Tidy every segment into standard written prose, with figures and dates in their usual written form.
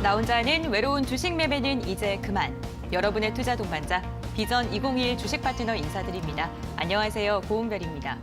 나 혼자 하는 외로운 주식 매매는 이제 그만. 여러분의 투자 동반자 비전 2021 주식 파트너 인사드립니다. 안녕하세요. 고은별입니다.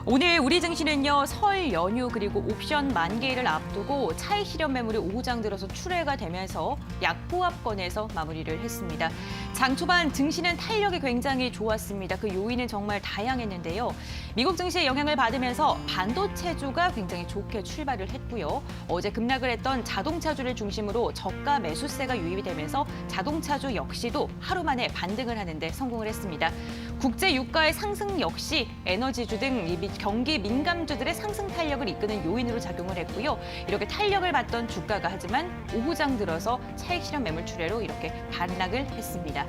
오늘 우리 증시는요, 설 연휴 그리고 옵션 만기일을 앞두고 차익 실현 매물이 오후장 들어서 출회가 되면서 약보합권에서 마무리를 했습니다. 장 초반 증시는 탄력이 굉장히 좋았습니다. 그 요인은 정말 다양했는데요. 미국 증시의 영향을 받으면서 반도체주가 굉장히 좋게 출발을 했고요. 어제 급락을 했던 자동차주를 중심으로 저가 매수세가 유입이 되면서 자동차주 역시도 하루 만에 반등을 하는데 성공을 했습니다. 국제 유가의 상승 역시 에너지주 등 경기 민감주들의 상승 탄력을 이끄는 요인으로 작용을 했고요. 이렇게 탄력을 받던 주가가 하지만 오후장 들어서 차익 실현 매물 출회로 이렇게 반락을 했습니다.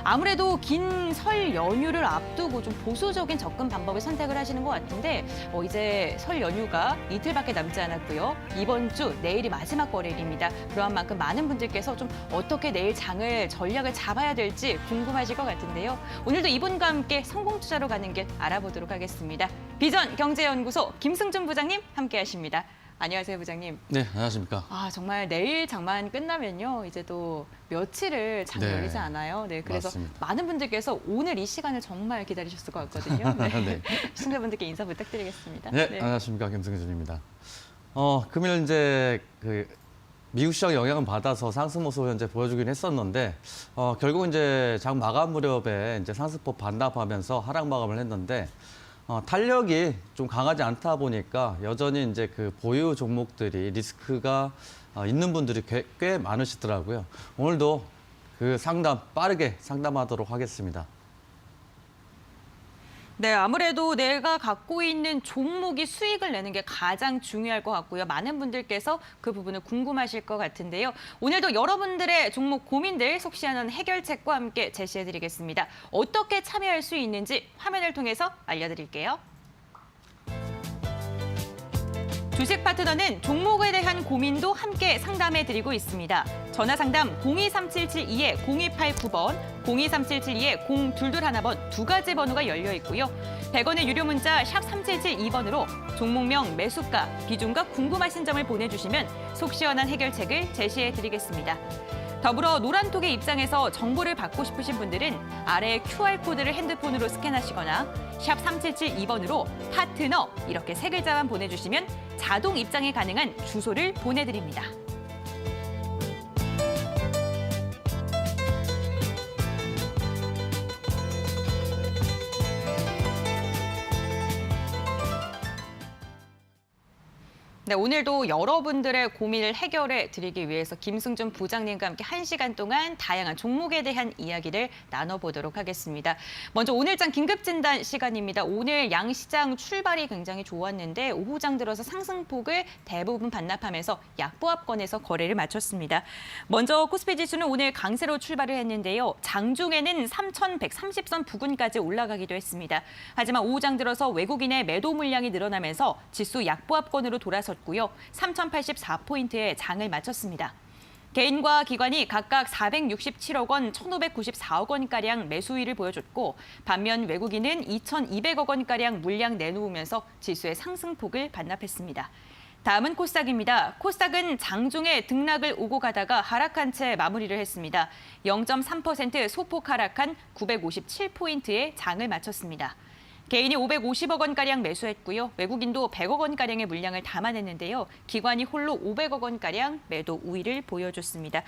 아무래도 긴 설 연휴를 앞두고 좀 보수적인 접근 방법을 선택을 하시는 것 같은데 이제 설 연휴가 이틀밖에 남지 않았고요. 이번 주 내일이 마지막 거래일입니다. 그러한 만큼 많은 분들께서 좀 어떻게 내일 장을 전략을 잡아야 될지 궁금하실 것 같은데요. 오늘도 이분과 함께 성공 투자로 가는 길 알아보도록 하겠습니다. 비전 경제연구소 김승준 부장님 함께하십니다. 안녕하세요, 부장님. 네, 안녕하십니까. 정말 내일 장만 끝나면요, 이제 또 며칠을 장이 네, 열리지 않아요. 네, 그래서 맞습니다. 많은 분들께서 오늘 이 시간을 정말 기다리셨을 것 같거든요. 네. 네. 시청자분들께 인사 부탁드리겠습니다. 네, 안녕하십니까. 김승준입니다. 금일 이제 미국 시장 영향을 받아서 상승 모습을 현재 보여주긴 했었는데, 결국 이제 장 마감 무렵에 이제 상승폭 반납하면서 하락 마감을 했는데, 탄력이 좀 강하지 않다 보니까 여전히 이제 그 보유 종목들이 리스크가 있는 분들이 꽤 많으시더라고요. 오늘도 그 상담 빠르게 상담하도록 하겠습니다. 네, 아무래도 내가 갖고 있는 종목이 수익을 내는 게 가장 중요할 것 같고요. 많은 분들께서 그 부분을 궁금하실 것 같은데요. 오늘도 여러분들의 종목 고민들 속시하는 해결책과 함께 제시해드리겠습니다. 어떻게 참여할 수 있는지 화면을 통해서 알려드릴게요. 주식 파트너는 종목에 대한 고민도 함께 상담해드리고 있습니다. 전화 상담 023772-0289번, 023772-0221번 두 가지 번호가 열려 있고요. 100원의 유료 문자 샵 3772번으로 종목명, 매수가, 비중과 궁금하신 점을 보내주시면 속 시원한 해결책을 제시해드리겠습니다. 더불어 노란톡의 입장에서 정보를 받고 싶으신 분들은 아래 QR코드를 핸드폰으로 스캔하시거나 샵 3772번으로 파트너 이렇게 세 글자만 보내주시면 자동 입장이 가능한 주소를 보내드립니다. 네, 오늘도 여러분들의 고민을 해결해 드리기 위해서 김승준 부장님과 함께 1시간 동안 다양한 종목에 대한 이야기를 나눠보도록 하겠습니다. 먼저 오늘장 긴급진단 시간입니다. 오늘 양시장 출발이 굉장히 좋았는데 오후장 들어서 상승폭을 대부분 반납하면서 약보합권에서 거래를 마쳤습니다. 먼저 코스피 지수는 오늘 강세로 출발을 했는데요. 장중에는 3,130선 부근까지 올라가기도 했습니다. 하지만 오후장 들어서 외국인의 매도 물량이 늘어나면서 지수 약보합권으로 돌아섰고요. 3,084포인트의 장을 마쳤습니다. 개인과 기관이 각각 467억 원, 1,594억 원가량 매수 우위를 보여줬고 반면 외국인은 2,200억 원가량 물량 내놓으면서 지수의 상승폭을 반납했습니다. 다음은 코스닥입니다. 코스닥은 장중에 등락을 오고 가다가 하락한 채 마무리를 했습니다. 0.3% 소폭 하락한 957포인트의 장을 마쳤습니다. 개인이 550억 원가량 매수했고요. 외국인도 100억 원가량의 물량을 담아냈는데요. 기관이 홀로 500억 원가량 매도 우위를 보여줬습니다.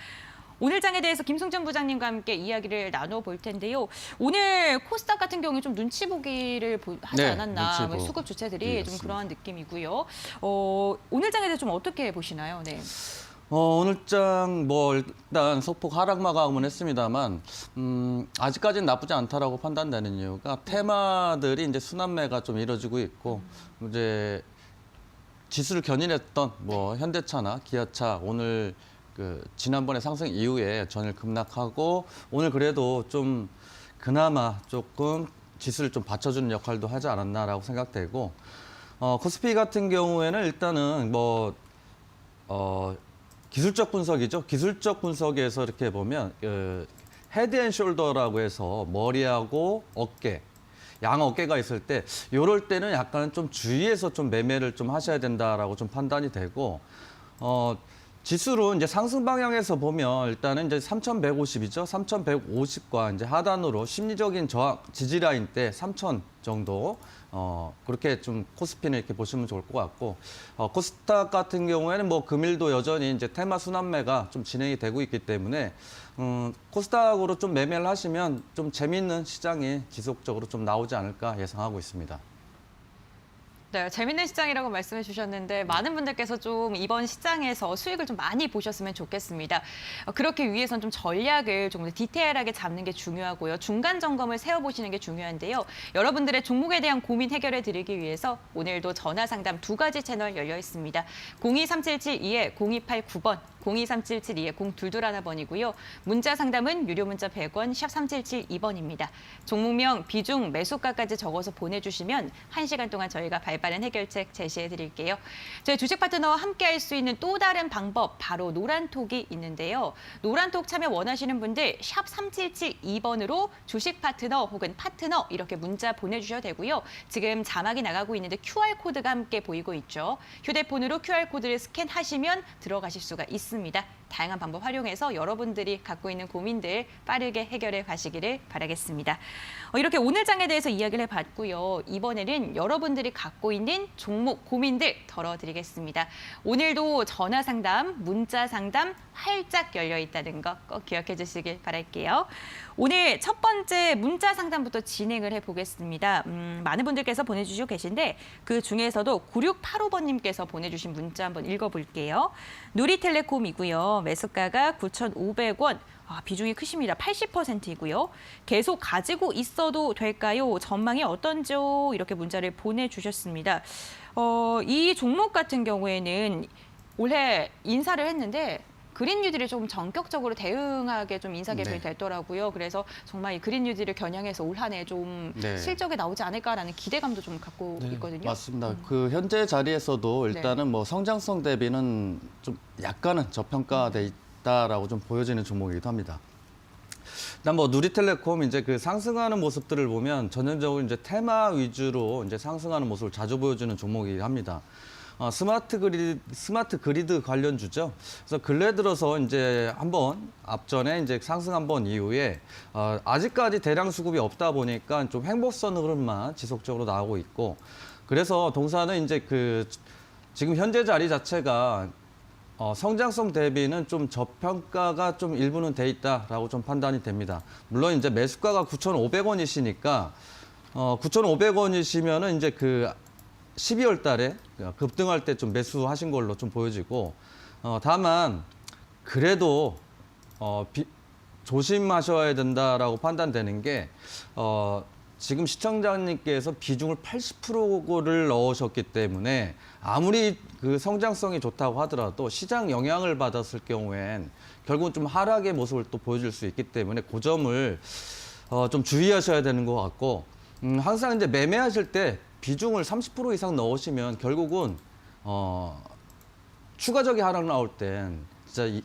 오늘 장에 대해서 김승준 부장님과 함께 이야기를 나눠볼 텐데요. 오늘 코스닥 같은 경우에 좀 눈치 보기를 하지 않았나. 수급 주체들이 좀 그러한 느낌이고요. 오늘 장에 대해서 좀 어떻게 보시나요? 네. 오늘장 일단 소폭 하락 마감은 했습니다만 아직까지는 나쁘지 않다라고 판단되는 이유가 테마들이 이제 순환매가 좀 이루어지고 있고 이제 지수를 견인했던 현대차나 기아차 오늘 지난번에 상승 이후에 전일 급락하고 오늘 그래도 좀 그나마 조금 지수를 좀 받쳐주는 역할도 하지 않았나라고 생각되고 코스피 같은 경우에는 일단은 기술적 분석이죠. 기술적 분석에서 이렇게 보면 헤드앤숄더라고 해서 머리하고 어깨, 양 어깨가 있을 때 이럴 때는 약간 좀 주의해서 좀 매매를 좀 하셔야 된다라고 좀 판단이 되고 지수로 이제 상승 방향에서 보면 일단은 이제 3,150이죠. 3,150과 이제 하단으로 심리적인 저항 지지 라인 때 3,000 정도 그렇게 좀 코스피는 이렇게 보시면 좋을 것 같고 코스닥 같은 경우에는 뭐 금일도 여전히 이제 테마 순환매가 좀 진행이 되고 있기 때문에 코스닥으로 좀 매매를 하시면 좀 재미있는 시장이 지속적으로 좀 나오지 않을까 예상하고 있습니다. 네, 재밌는 시장이라고 말씀해 주셨는데 많은 분들께서 좀 이번 시장에서 수익을 좀 많이 보셨으면 좋겠습니다. 그렇게 위해선 좀 전략을 조금 더 디테일하게 잡는 게 중요하고요. 중간 점검을 세워보시는 게 중요한데요. 여러분들의 종목에 대한 고민 해결해 드리기 위해서 오늘도 전화 상담 2가지 채널 열려 있습니다. 023772에 0289번, 023772에 0221번이고요. 문자 상담은 유료 문자 100원, 샵 3772번입니다. 종목명, 비중, 매수가까지 적어서 보내주시면 1시간 동안 저희가 발빠른 해결책 제시해 드릴게요. 저희 주식 파트너와 함께 할 수 있는 또 다른 방법, 바로 노란톡이 있는데요. 노란톡 참여 원하시는 분들 샵 3772번으로 주식 파트너 혹은 파트너 이렇게 문자 보내주셔도 되고요. 지금 자막이 나가고 있는데 QR코드가 함께 보이고 있죠. 휴대폰으로 QR코드를 스캔하시면 들어가실 수가 있습니다. 다양한 방법 활용해서 여러분들이 갖고 있는 고민들 빠르게 해결해 가시기를 바라겠습니다. 이렇게 오늘 장에 대해서 이야기를 해봤고요. 이번에는 여러분들이 갖고 있는 종목 고민들 덜어드리겠습니다. 오늘도 전화 상담, 문자 상담 활짝 열려 있다는 거 꼭 기억해 주시길 바랄게요. 오늘 첫 번째 문자 상담부터 진행을 해보겠습니다. 많은 분들께서 보내주시고 계신데 그 중에서도 9685번님께서 보내주신 문자 한번 읽어볼게요. 누리텔레콤이고요. 매수가가 9,500원. 비중이 크십니다. 80%이고요. 계속 가지고 있어도 될까요? 전망이 어떤지요? 이렇게 문자를 보내주셨습니다. 이 종목 같은 경우에는 올해 인사를 했는데 그린 뉴딜이 좀 전격적으로 대응하게 좀 인사 개편이 됐더라고요. 그래서 정말 이 그린 뉴딜을 겨냥해서 올 한 해 좀 실적이 나오지 않을까라는 기대감도 좀 갖고 있거든요. 맞습니다. 그 현재 자리에서도 일단은 뭐 성장성 대비는 좀 약간은 저평가돼 있다라고 좀 보여지는 종목이기도 합니다. 일단 뭐 누리텔레콤 이제 그 상승하는 모습들을 보면 전형적으로 이제 테마 위주로 이제 상승하는 모습을 자주 보여주는 종목이긴 합니다. 스마트 그리드 관련주죠. 그래서 근래 들어서 이제 한번 앞전에 이제 상승 한번 이후에 아직까지 대량 수급이 없다 보니까 좀 행보선 흐름만 지속적으로 나오고 있고, 그래서 동사는 이제 그 지금 현재 자리 자체가 성장성 대비는 좀 저평가가 좀 일부는 돼 있다라고 좀 판단이 됩니다. 물론 이제 매수가가 9,500원이시니까 9,500원이시면은 이제 그 12월 달에 급등할 때 좀 매수하신 걸로 좀 보여지고, 다만 그래도 조심하셔야 된다라고 판단되는 게 지금 시청자님께서 비중을 80%를 넣으셨기 때문에 아무리 그 성장성이 좋다고 하더라도 시장 영향을 받았을 경우엔 결국은 좀 하락의 모습을 또 보여줄 수 있기 때문에 그 점을 좀 주의하셔야 되는 것 같고, 항상 이제 매매하실 때 비중을 30% 이상 넣으시면 결국은 추가적인 하락 나올 땐 진짜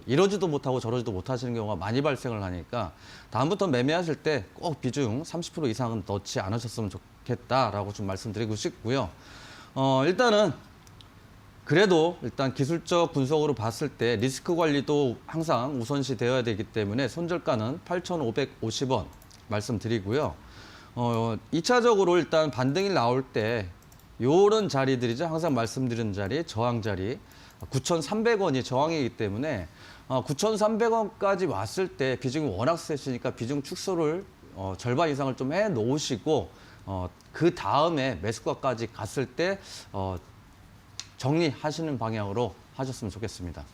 이러지도 못하고 저러지도 못하시는 경우가 많이 발생을 하니까 다음부터 매매하실 때 꼭 비중 30% 이상은 넣지 않으셨으면 좋겠다라고 좀 말씀드리고 싶고요. 일단은 그래도 일단 기술적 분석으로 봤을 때 리스크 관리도 항상 우선시 되어야 되기 때문에 손절가는 8,550원 말씀드리고요. 2차적으로 일단 반등이 나올 때 요런 자리들이죠. 항상 말씀드리는 자리, 저항 자리. 9,300원이 저항이기 때문에 9,300원까지 왔을 때 비중이 워낙 세시니까 비중 축소를 절반 이상을 좀 해 놓으시고 그 다음에 매수가까지 갔을 때 정리하시는 방향으로 하셨으면 좋겠습니다.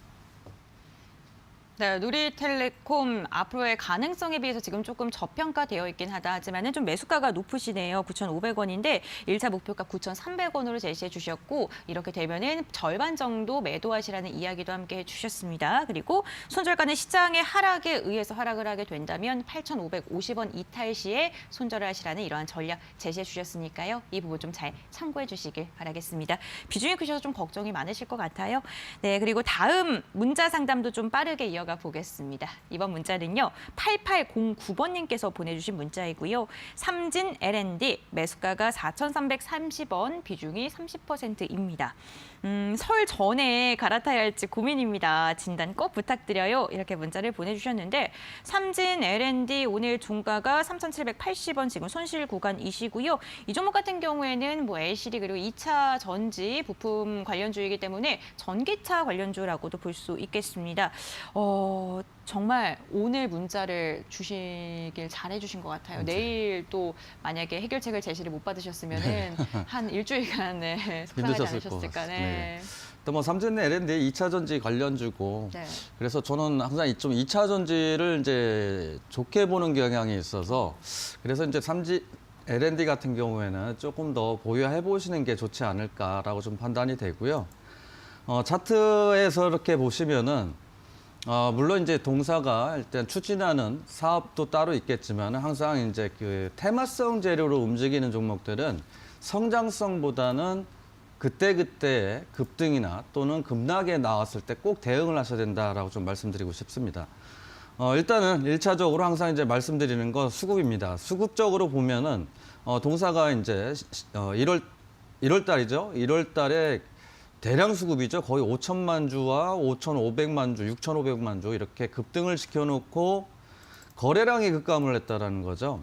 네, 누리텔레콤 앞으로의 가능성에 비해서 지금 조금 저평가되어 있긴 하다 하지만은 좀 매수가가 높으시네요. 9,500원인데 1차 목표가 9,300원으로 제시해 주셨고, 이렇게 되면은 절반 정도 매도하시라는 이야기도 함께 해주셨습니다. 그리고 손절가는 시장의 하락에 의해서 하락을 하게 된다면 8,550원 이탈 시에 손절을 하시라는 이러한 전략 제시해 주셨으니까요. 이 부분 좀 잘 참고해 주시길 바라겠습니다. 비중이 크셔서 좀 걱정이 많으실 것 같아요. 네, 그리고 다음 문자 상담도 좀 빠르게 이어가 들어가 보겠습니다. 이번 문자는요. 8809번님께서 보내주신 문자이고요. 삼진 L&D 매수가가 4,330원, 비중이 30%입니다. 설 전에 갈아타야 할지 고민입니다. 진단 꼭 부탁드려요. 이렇게 문자를 보내주셨는데 삼진 L&D 오늘 종가가 3,780원 지금 손실 구간이시고요. 이 종목 같은 경우에는 뭐 LCD 그리고 2차 전지 부품 관련주이기 때문에 전기차 관련주라고도 볼 수 있겠습니다. 정말 오늘 문자를 주시길 잘해주신 것 같아요. 내일 또 만약에 해결책을 제시를 못 받으셨으면은 한 일주일간에 속상하지 힘드셨을 것 않으셨을까. 같습니다. 또 뭐 삼진 L&D 2차 전지 관련주고 네. 그래서 저는 항상 좀 2차 전지를 이제 좋게 보는 경향이 있어서 그래서 이제 삼진 L&D 같은 경우에는 조금 더 보유해 보시는 게 좋지 않을까라고 좀 판단이 되고요. 차트에서 이렇게 보시면은 물론 이제 동사가 일단 추진하는 사업도 따로 있겠지만 항상 이제 그 테마성 재료로 움직이는 종목들은 성장성보다는 그때그때 급등이나 또는 급락에 나왔을 때 꼭 대응을 하셔야 된다라고 좀 말씀드리고 싶습니다. 일단은 1차적으로 항상 이제 말씀드리는 건 수급입니다. 수급적으로 보면은 동사가 이제 1월 달이죠. 1월 달에 대량 수급이죠. 거의 5천만 주와 5,500만 주, 6,500만 주 이렇게 급등을 시켜놓고 거래량이 급감을 했다라는 거죠.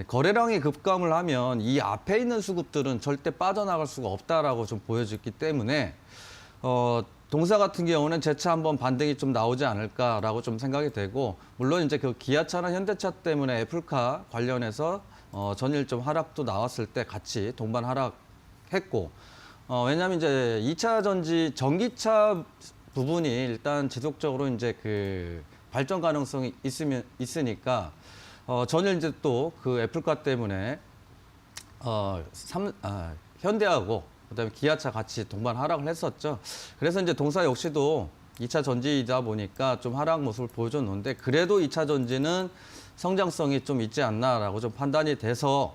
거래량이 급감을 하면 이 앞에 있는 수급들은 절대 빠져나갈 수가 없다라고 좀 보여졌기 때문에 동사 같은 경우는 재차 한번 반등이 좀 나오지 않을까라고 좀 생각이 되고 물론 이제 그 기아차나 현대차 때문에 애플카 관련해서 전일 좀 하락도 나왔을 때 같이 동반 하락했고 왜냐하면 이제 2차 전지 전기차 부분이 일단 지속적으로 이제 그 발전 가능성이 있으니까 전일 이제 또 그 애플카 때문에 현대하고 그다음에 기아차 같이 동반 하락을 했었죠. 그래서 이제 동사 역시도 2차 전지이다 보니까 좀 하락 모습을 보여줬는데 그래도 2차 전지는 성장성이 좀 있지 않나라고 좀 판단이 돼서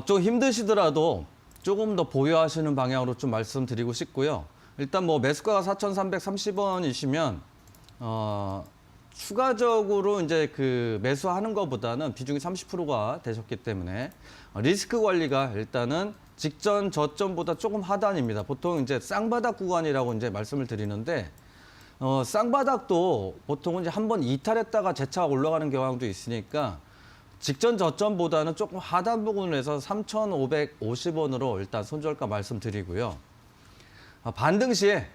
좀 힘드시더라도 조금 더 보유하시는 방향으로 좀 말씀드리고 싶고요. 일단 뭐 매수가가 4,330원이시면 추가적으로 이제 그 매수하는 것보다는 비중이 30%가 되셨기 때문에 리스크 관리가 일단은 직전 저점보다 조금 하단입니다. 보통 이제 쌍바닥 구간이라고 이제 말씀을 드리는데 쌍바닥도 보통은 이제 한번 이탈했다가 재차 올라가는 경향도 있으니까 직전 저점보다는 조금 하단 부분에서 3,550원으로 일단 손절가 말씀드리고요. 반등 시에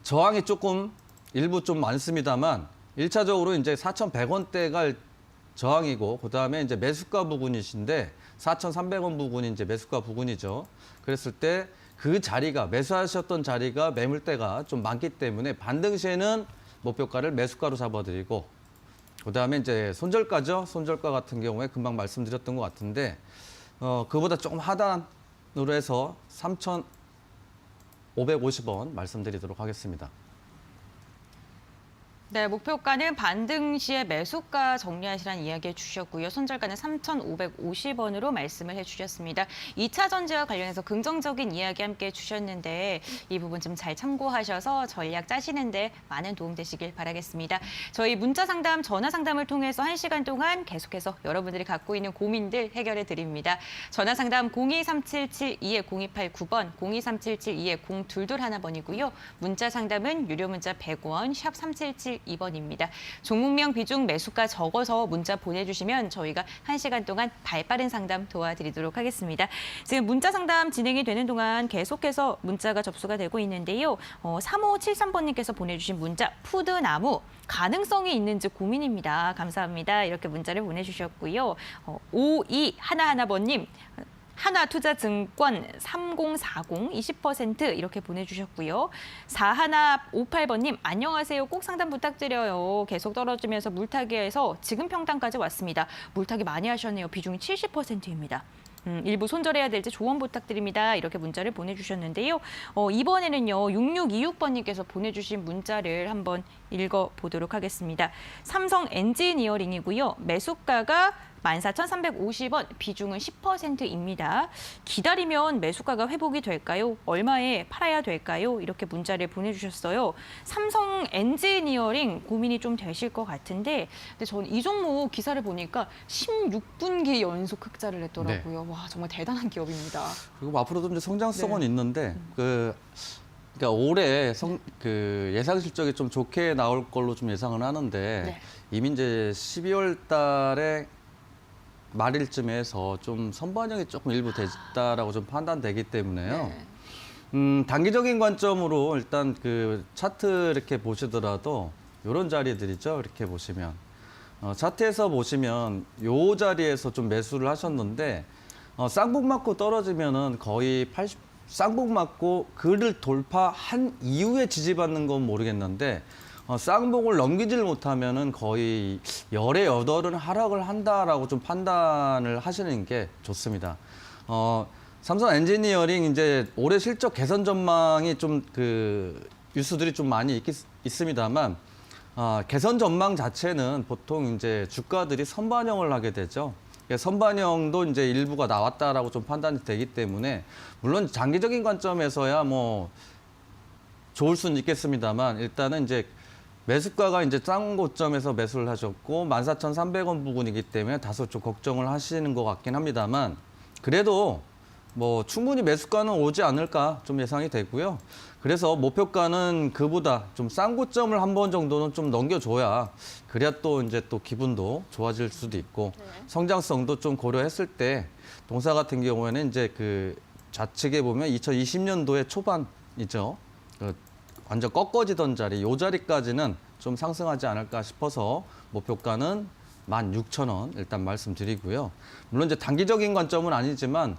저항이 조금 일부 좀 많습니다만 1차적으로 이제 4,100원대가 저항이고 그다음에 이제 매수가 부분이신데 4,300원 부분이 이제 매수가 부분이죠. 그랬을 때 그 자리가 매수하셨던 자리가 매물대가 좀 많기 때문에 반등 시에는 목표가를 매수가로 잡아드리고 그다음에 이제 손절가죠. 손절가 같은 경우에 금방 말씀드렸던 것 같은데 그보다 조금 하단으로 해서 3,550원 말씀드리도록 하겠습니다. 네, 목표가는 반등 시에 매수가 정리하시라는 이야기 해주셨고요. 손절가는 3,550원으로 말씀을 해주셨습니다. 2차 전지와 관련해서 긍정적인 이야기 함께 해주셨는데 이 부분 좀 잘 참고하셔서 전략 짜시는데 많은 도움 되시길 바라겠습니다. 저희 문자 상담, 전화 상담을 통해서 1시간 동안 계속해서 여러분들이 갖고 있는 고민들 해결해 드립니다. 전화 상담 023772-0289번, 023772-0222번이고요. 문자 상담은 유료 문자 100원, 샵 3772번입니다. 종목명 비중 매수가 적어서 문자 보내주시면 저희가 1시간 동안 발빠른 상담 도와드리도록 하겠습니다. 지금 문자 상담 진행이 되는 동안 계속해서 문자가 접수가 되고 있는데요. 3573번님께서 보내주신 문자, 푸드나무 가능성이 있는지 고민입니다. 감사합니다. 이렇게 문자를 보내주셨고요. 5211번님. 하나투자증권 3040 20% 이렇게 보내주셨고요. 4158번님 안녕하세요. 꼭 상담 부탁드려요. 계속 떨어지면서 물타기에서 지금 평단까지 왔습니다. 물타기 많이 하셨네요. 비중이 70%입니다. 일부 손절해야 될지 조언 부탁드립니다. 이렇게 문자를 보내주셨는데요. 이번에는요. 6626번님께서 보내주신 문자를 한번 읽어보도록 하겠습니다. 삼성 엔지니어링이고요. 매수가가 14,350원, 비중은 10%입니다. 기다리면 매수가가 회복이 될까요? 얼마에 팔아야 될까요? 이렇게 문자를 보내주셨어요. 삼성 엔지니어링 고민이 좀 되실 것 같은데, 근데 저는 이 종목 기사를 보니까 16분기 연속 흑자를 냈더라고요. 와, 정말 대단한 기업입니다. 그리고 앞으로도 이제 성장성은 네. 있는데 그러니까 올해 그 예상 실적이 좀 좋게 나올 걸로 좀 예상을 하는데 네. 이미 이제 12월 달에 말일쯤에서 좀 선반영이 조금 일부 됐다라고 좀 판단되기 때문에요. 네. 단기적인 관점으로 일단 그 차트 이렇게 보시더라도 이런 자리들이죠. 이렇게 보시면 차트에서 보시면 요 자리에서 좀 매수를 하셨는데 쌍봉 맞고 떨어지면은 거의 80 쌍봉 맞고 그를 돌파한 이후에 지지받는 건 모르겠는데 쌍봉을 넘기질 못하면은 거의 열의 여덟은 하락을 한다라고 좀 판단을 하시는 게 좋습니다. 삼성 엔지니어링 이제 올해 실적 개선 전망이 좀 그 뉴스들이 좀 많이 있습니다만 개선 전망 자체는 보통 이제 주가들이 선반영을 하게 되죠. 선반영도 이제 일부가 나왔다라고 좀 판단이 되기 때문에 물론 장기적인 관점에서야 뭐 좋을 수는 있겠습니다만 일단은 이제 매수가가 이제 싼 고점에서 매수를 하셨고 14,300원 부근이기 때문에 다소 좀 걱정을 하시는 것 같긴 합니다만 그래도 뭐 충분히 매수가는 오지 않을까 좀 예상이 되고요. 그래서 목표가는 그보다 좀 싼 고점을 한 번 정도는 좀 넘겨줘야 그래야 또 이제 또 기분도 좋아질 수도 있고 성장성도 좀 고려했을 때 동사 같은 경우에는 이제 그 좌측에 보면 2020년도의 초반이죠. 완전 꺾어지던 자리, 요 자리까지는 좀 상승하지 않을까 싶어서 목표가는 16,000원 일단 말씀드리고요. 물론 이제 단기적인 관점은 아니지만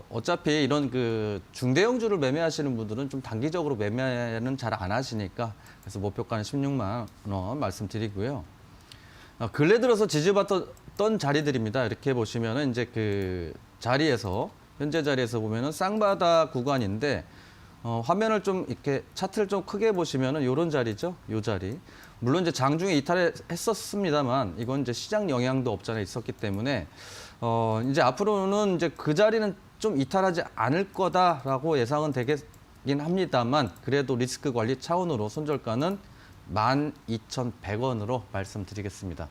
어차피 이런 그 중대형주를 매매하시는 분들은 좀 단기적으로 매매는 잘 안 하시니까 그래서 목표가는 16만 원 말씀드리고요. 근래 들어서 지지받았던 자리들입니다. 이렇게 보시면은 이제 그 자리에서 현재 자리에서 보면은 쌍바닥 구간인데 화면을 좀 이렇게 차트를 좀 크게 보시면은 요런 자리죠. 요 자리. 물론 이제 장중에 이탈했었습니다만 이건 이제 시장 영향도 없잖아요. 있었기 때문에 이제 앞으로는 이제 그 자리는 좀 이탈하지 않을 거다라고 예상은 되긴 합니다만 그래도 리스크 관리 차원으로 손절가는 12,100원으로 말씀드리겠습니다.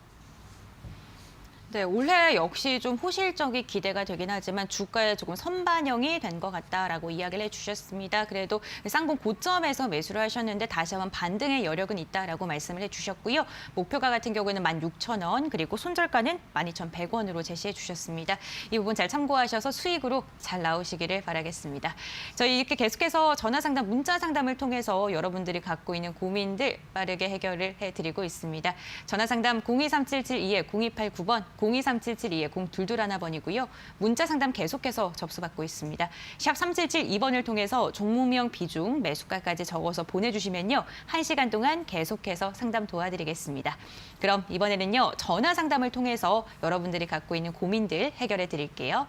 네, 올해 역시 좀 호실적이 기대가 되긴 하지만 주가에 조금 선반영이 된 것 같다라고 이야기를 해주셨습니다. 그래도 쌍봉 고점에서 매수를 하셨는데 다시 한번 반등의 여력은 있다라고 말씀을 해주셨고요. 목표가 같은 경우에는 16,000원 그리고 손절가는 12,100원으로 제시해 주셨습니다. 이 부분 잘 참고하셔서 수익으로 잘 나오시기를 바라겠습니다. 저희 이렇게 계속해서 전화 상담, 문자 상담을 통해서 여러분들이 갖고 있는 고민들 빠르게 해결을 해드리고 있습니다. 전화 상담 023772-0289번 023772-0221번이고요. 문자 상담 계속해서 접수받고 있습니다. 샵 3772번을 통해서 종목명 비중, 매수가까지 적어서 보내주시면요. 1시간 동안 계속해서 상담 도와드리겠습니다. 그럼 이번에는요. 전화 상담을 통해서 여러분들이 갖고 있는 고민들 해결해 드릴게요.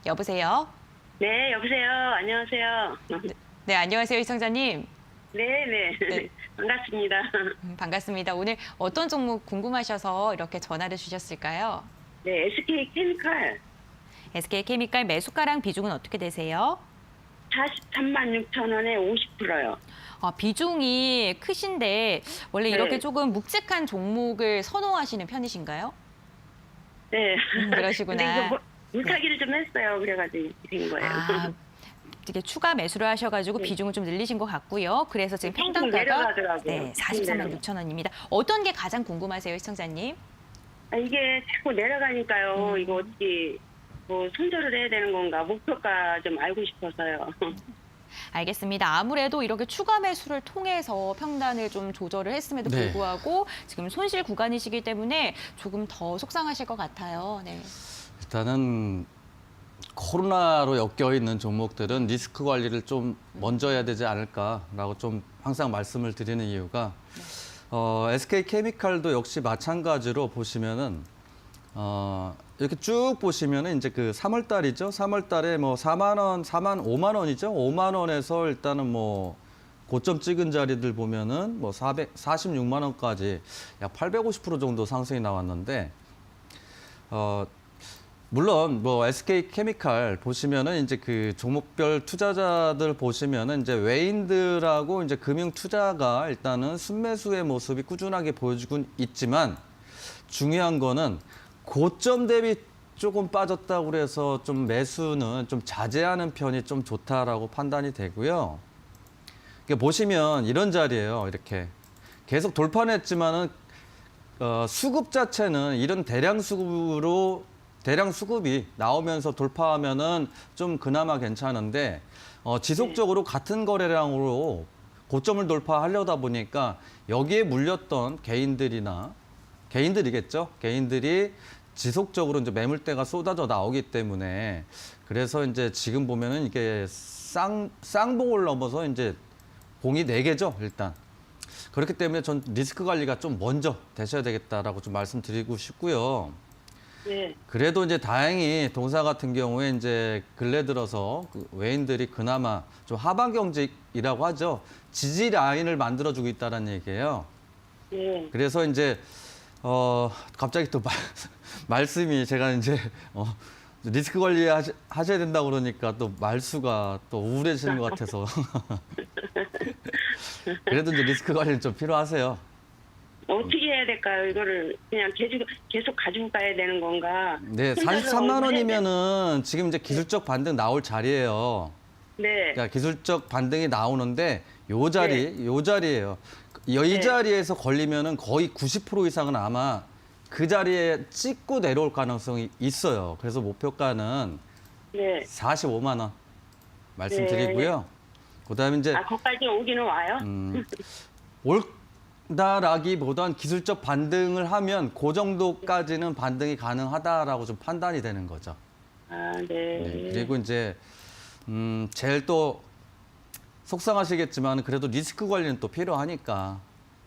여보세요? 네, 여보세요. 안녕하세요. 네, 안녕하세요. 시청자님. 네. 반갑습니다. 반갑습니다. 오늘 어떤 종목 궁금하셔서 이렇게 전화를 주셨을까요? 네, SK 케미칼 SK케미칼 매수가랑 비중은 어떻게 되세요? 43만 6천 원에 50%요. 비중이 크신데 원래 이렇게 네. 조금 묵직한 종목을 선호하시는 편이신가요? 네. 그러시구나. 근데 이거 물타기를 좀 했어요. 그래가지고 된 거예요. 이게 추가 매수를 하셔가지고 네. 비중을 좀 늘리신 것 같고요. 그래서 지금 조금 평단가가 내려가더라고요. 43만 6천 원입니다. 어떤 게 가장 궁금하세요, 시청자님? 이게 자꾸 내려가니까요. 이거 어떻게 뭐 손절을 해야 되는 건가? 목표가 좀 알고 싶어서요. 알겠습니다. 아무래도 이렇게 추가 매수를 통해서 평단을 좀 조절을 했음에도 네. 불구하고 지금 손실 구간이시기 때문에 조금 더 속상하실 것 같아요. 네. 일단은 코로나로 엮여 있는 종목들은 리스크 관리를 좀 먼저 해야 되지 않을까라고 좀 항상 말씀을 드리는 이유가 SK케미칼도 역시 마찬가지로 보시면은 이렇게 쭉 보시면은 이제 그 3월 달이죠. 3월 달에 뭐 4만 원, 5만 원이죠. 5만 원에서 일단은 뭐 고점 찍은 자리들 보면은 뭐 46만 원까지 약 850% 정도 상승이 나왔는데 물론 뭐 SK 케미칼 보시면은 이제 그 종목별 투자자들 보시면은 이제 외인들하고 이제 금융 투자가 일단은 순매수의 모습이 꾸준하게 보여주고 있지만 중요한 거는 고점 대비 조금 빠졌다고 그래서 좀 매수는 좀 자제하는 편이 좀 좋다라고 판단이 되고요. 이게 보시면 이런 자리예요. 이렇게 계속 돌파는 했지만은 수급 자체는 이런 대량 수급이 나오면서 돌파하면은 좀 그나마 괜찮은데 지속적으로 같은 거래량으로 고점을 돌파하려다 보니까 여기에 물렸던 개인들이겠죠. 개인들이 지속적으로 이제 매물대가 쏟아져 나오기 때문에 그래서 이제 지금 보면은 이게 쌍봉을 넘어서 이제 봉이 4개죠, 일단. 그렇기 때문에 전 리스크 관리가 좀 먼저 되셔야 되겠다라고 좀 말씀드리고 싶고요. 네. 그래도 이제 다행히 동사 같은 경우에 이제 근래 들어서 그 외인들이 그나마 좀 하방 경직이라고 하죠. 지지 라인을 만들어주고 있다는 얘기예요. 네. 그래서 이제 갑자기 또 말씀이 제가 이제 리스크 관리 하셔야 된다고 그러니까 또 말수가 또 우울해지는 것 같아서 그래도 이제 리스크 관리는 좀 필요하세요. 어떻게 해야 될까요? 이거를 그냥 계속 가지고 가야 되는 건가? 네, 43만 원이면은 지금 이제 기술적 반등 나올 자리예요. 네. 그러니까 기술적 반등이 나오는데 요 자리예요. 이 네. 자리에서 걸리면은 거의 90% 이상은 아마 그 자리에 찍고 내려올 가능성이 있어요. 그래서 목표가는 네. 45만 원 말씀드리고요. 그다음에 이제 거기까지 오기는 와요? 올다라기보단 기술적 반등을 하면 그 정도까지는 반등이 가능하다라고 좀 판단이 되는 거죠. 네. 네, 그리고 이제 제일 또 속상하시겠지만 그래도 리스크 관리는 또 필요하니까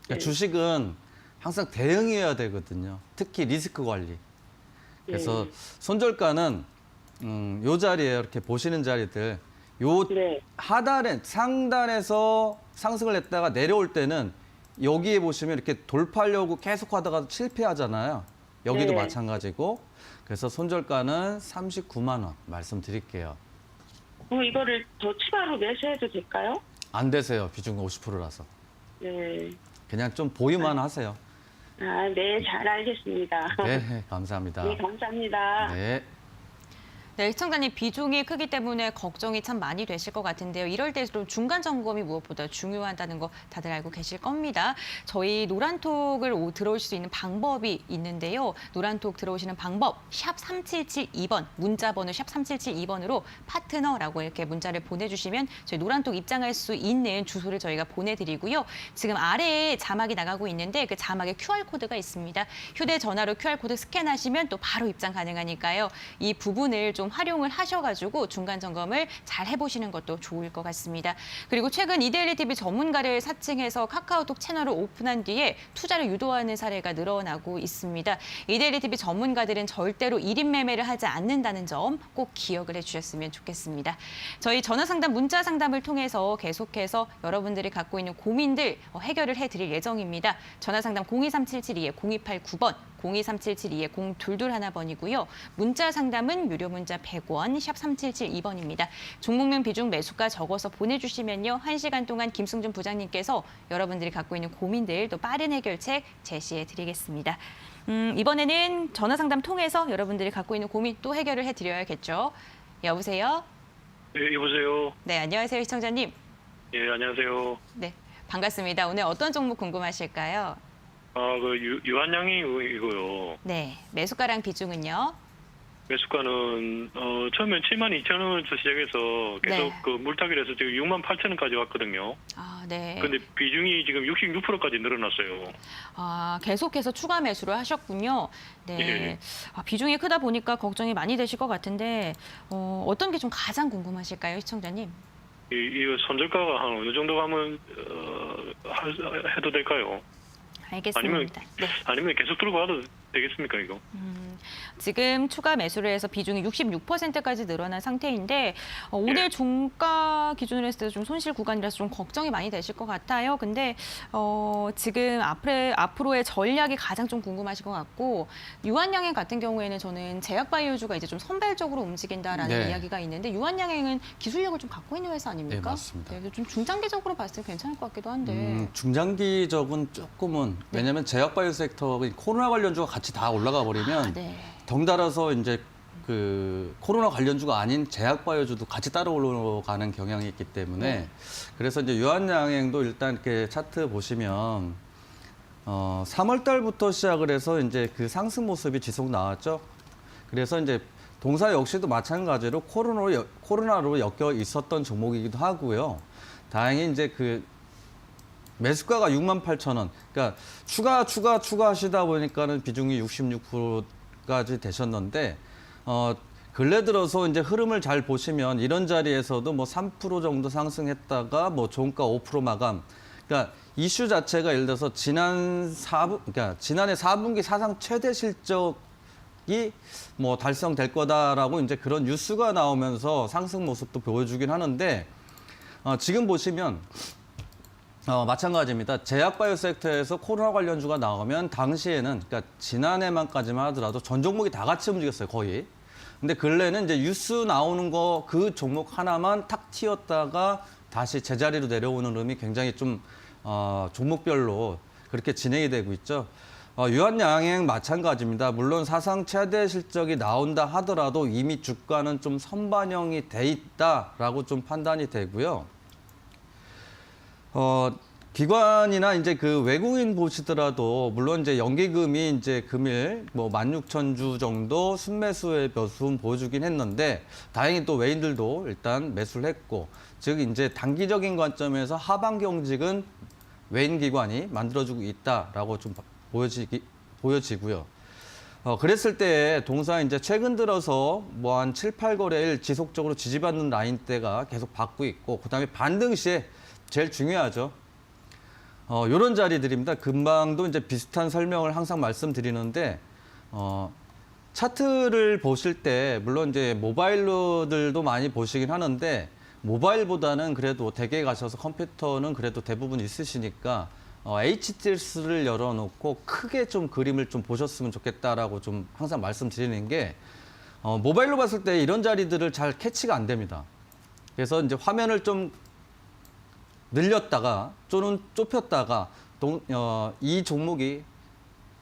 그러니까 네. 주식은 항상 대응해야 되거든요. 특히 리스크 관리. 그래서 손절가는 요 자리에 이렇게 보시는 자리들 요 네. 상단에서 상승을 했다가 내려올 때는 여기에 보시면 이렇게 돌파하려고 계속 하다가 실패하잖아요. 여기도 네. 마찬가지고. 그래서 손절가는 39만 원 말씀드릴게요. 이거를 더 추가로 매수해도 될까요? 안 되세요. 비중 50%라서. 네. 그냥 좀 보유만 하세요. 네, 잘 알겠습니다. 네, 감사합니다. 네, 감사합니다. 네. 네, 시청자님 비중이 크기 때문에 걱정이 참 많이 되실 것 같은데요. 이럴 때 좀 중간 점검이 무엇보다 중요하다는 거 다들 알고 계실 겁니다. 저희 노란톡을 들어올 수 있는 방법이 있는데요. 노란톡 들어오시는 방법 샵 3772번 문자 번호 샵 3772번으로 파트너라고 이렇게 문자를 보내주시면 저희 노란톡 입장할 수 있는 주소를 저희가 보내드리고요. 지금 아래에 자막이 나가고 있는데 그 자막에 QR코드가 있습니다. 휴대전화로 QR코드 스캔하시면 또 바로 입장 가능하니까요. 이 부분을 좀 활용을 하셔가지고 중간 점검을 잘 해보시는 것도 좋을 것 같습니다. 그리고 최근 이데일리 TV 전문가를 사칭해서 카카오톡 채널을 오픈한 뒤에 투자를 유도하는 사례가 늘어나고 있습니다. 이데일리 TV 전문가들은 절대로 1인 매매를 하지 않는다는 점 꼭 기억을 해주셨으면 좋겠습니다. 저희 전화 상담, 문자 상담을 통해서 계속해서 여러분들이 갖고 있는 고민들 해결을 해드릴 예정입니다. 전화 상담 02377-2-0289번, 02377-2-0221번이고요. 문자 상담은 유료 문자 100원, 샵 3772번입니다. 종목명 비중 매수가 적어서 보내주시면요. 1시간 동안 김승준 부장님께서 여러분들이 갖고 있는 고민들 또 빠른 해결책 제시해드리겠습니다. 이번에는 전화 상담 통해서 여러분들이 갖고 있는 고민 또 해결을 해드려야겠죠. 여보세요? 네, 여보세요. 네, 안녕하세요, 시청자님. 예, 안녕하세요. 네, 반갑습니다. 오늘 어떤 종목 궁금하실까요? 유한양이고요. 네, 매수가랑 비중은요? 매수가는 처음엔 72,000원부터 시작해서 계속 네. 그 물타기를 해서 지금 68,000원까지 왔거든요. 아, 네. 근데 비중이 지금 66%까지 늘어났어요. 아, 계속해서 추가 매수를 하셨군요. 네. 예. 비중이 크다 보니까 걱정이 많이 되실 것 같은데 어떤 게 좀 가장 궁금하실까요, 시청자님? 이거 손절가가 한 어느 정도 가면 해도 될까요? 알겠습니다. 네. 아니면 계속 들고 가도 되겠습니까, 이거? 지금 추가 매수를 해서 비중이 66%까지 늘어난 상태인데 오늘 종가 기준으로 했을 때 좀 손실 구간이라서 좀 걱정이 많이 되실 것 같아요. 근데 지금 앞으로의 전략이 가장 좀 궁금하실 것 같고 유한양행 같은 경우에는 저는 제약바이오주가 이제 좀 선발적으로 움직인다라는 네. 이야기가 있는데 유한양행은 기술력을 좀 갖고 있는 회사 아닙니까? 네, 맞습니다. 네, 좀 중장기적으로 봤을 때 괜찮을 것 같기도 한데. 중장기적은 조금은 왜냐하면 제약바이오 섹터 코로나 관련주가 같이 다 올라가 버리면 네. 덩달아서 이제 그 코로나 관련주가 아닌 제약바이오주도 같이 따라 올라가는 경향이 있기 때문에 그래서 이제 유한양행도 일단 이렇게 차트 보시면 3월 달부터 시작을 해서 이제 그 상승 모습이 지속 나왔죠. 그래서 이제 동사 역시도 마찬가지로 코로나로 엮여 있었던 종목이기도 하고요. 다행히 이제 그 매수가가 68,000원. 그러니까 추가 하시다 보니까는 비중이 66%까지 되셨는데 근래 들어서 이제 흐름을 잘 보시면 이런 자리에서도 뭐 3% 정도 상승했다가 뭐 종가 5% 마감. 그러니까 이슈 자체가 예를 들어서 지난해 4분기 사상 최대 실적이 뭐 달성될 거다라고 이제 그런 뉴스가 나오면서 상승 모습도 보여주긴 하는데 지금 보시면 마찬가지입니다. 제약바이오 섹터에서 코로나 관련주가 나오면 당시에는 그러니까 지난해만까지만 하더라도 전 종목이 다 같이 움직였어요, 거의. 근데 근래는 이제 뉴스 나오는 거 그 종목 하나만 탁 튀었다가 다시 제자리로 내려오는 흐름이 굉장히 좀 종목별로 그렇게 진행이 되고 있죠. 유한양행 마찬가지입니다. 물론 사상 최대 실적이 나온다 하더라도 이미 주가는 좀 선반영이 돼 있다라고 좀 판단이 되고요. 기관이나 이제 그 외국인 보시더라도 물론 이제 연기금이 이제 금일 뭐 16,000주 정도 순매수의 모습 보여주긴 했는데 다행히 또 외인들도 일단 매수를 했고 즉 이제 단기적인 관점에서 하반 경직은 외인 기관이 만들어주고 있다라고 좀 보여지고요. 그랬을 때 동사 이제 최근 들어서 뭐 한 7, 8거래일 지속적으로 지지받는 라인대가 계속 받고 있고 그다음에 반등 시에 제일 중요하죠. 요런 자리들입니다. 금방도 이제 비슷한 설명을 항상 말씀드리는데 차트를 보실 때 물론 이제 모바일로들도 많이 보시긴 하는데 모바일보다는 그래도 댁에 가셔서 컴퓨터는 그래도 대부분 있으시니까 HTS를 열어놓고 크게 좀 그림을 좀 보셨으면 좋겠다라고 좀 항상 말씀드리는 게 모바일로 봤을 때 이런 자리들을 잘 캐치가 안 됩니다. 그래서 이제 화면을 좀 늘렸다가 또는 좁혔다가 이 종목이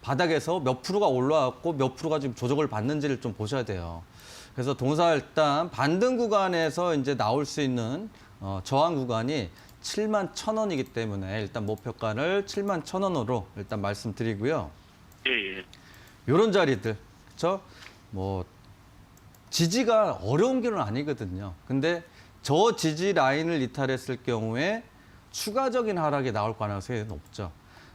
바닥에서 몇 프로가 올라왔고 몇 프로가 지금 조정을 받는지를 좀 보셔야 돼요. 그래서 동사 일단 반등 구간에서 이제 나올 수 있는 저항 구간이 71,000원이기 때문에 일단 목표가를 71,000원으로 일단 말씀드리고요. 예. 이런 자리들, 그렇죠? 뭐 지지가 어려운 길은 아니거든요. 근데 저 지지 라인을 이탈했을 경우에 추가적인 하락이 나올 가능성이 높죠.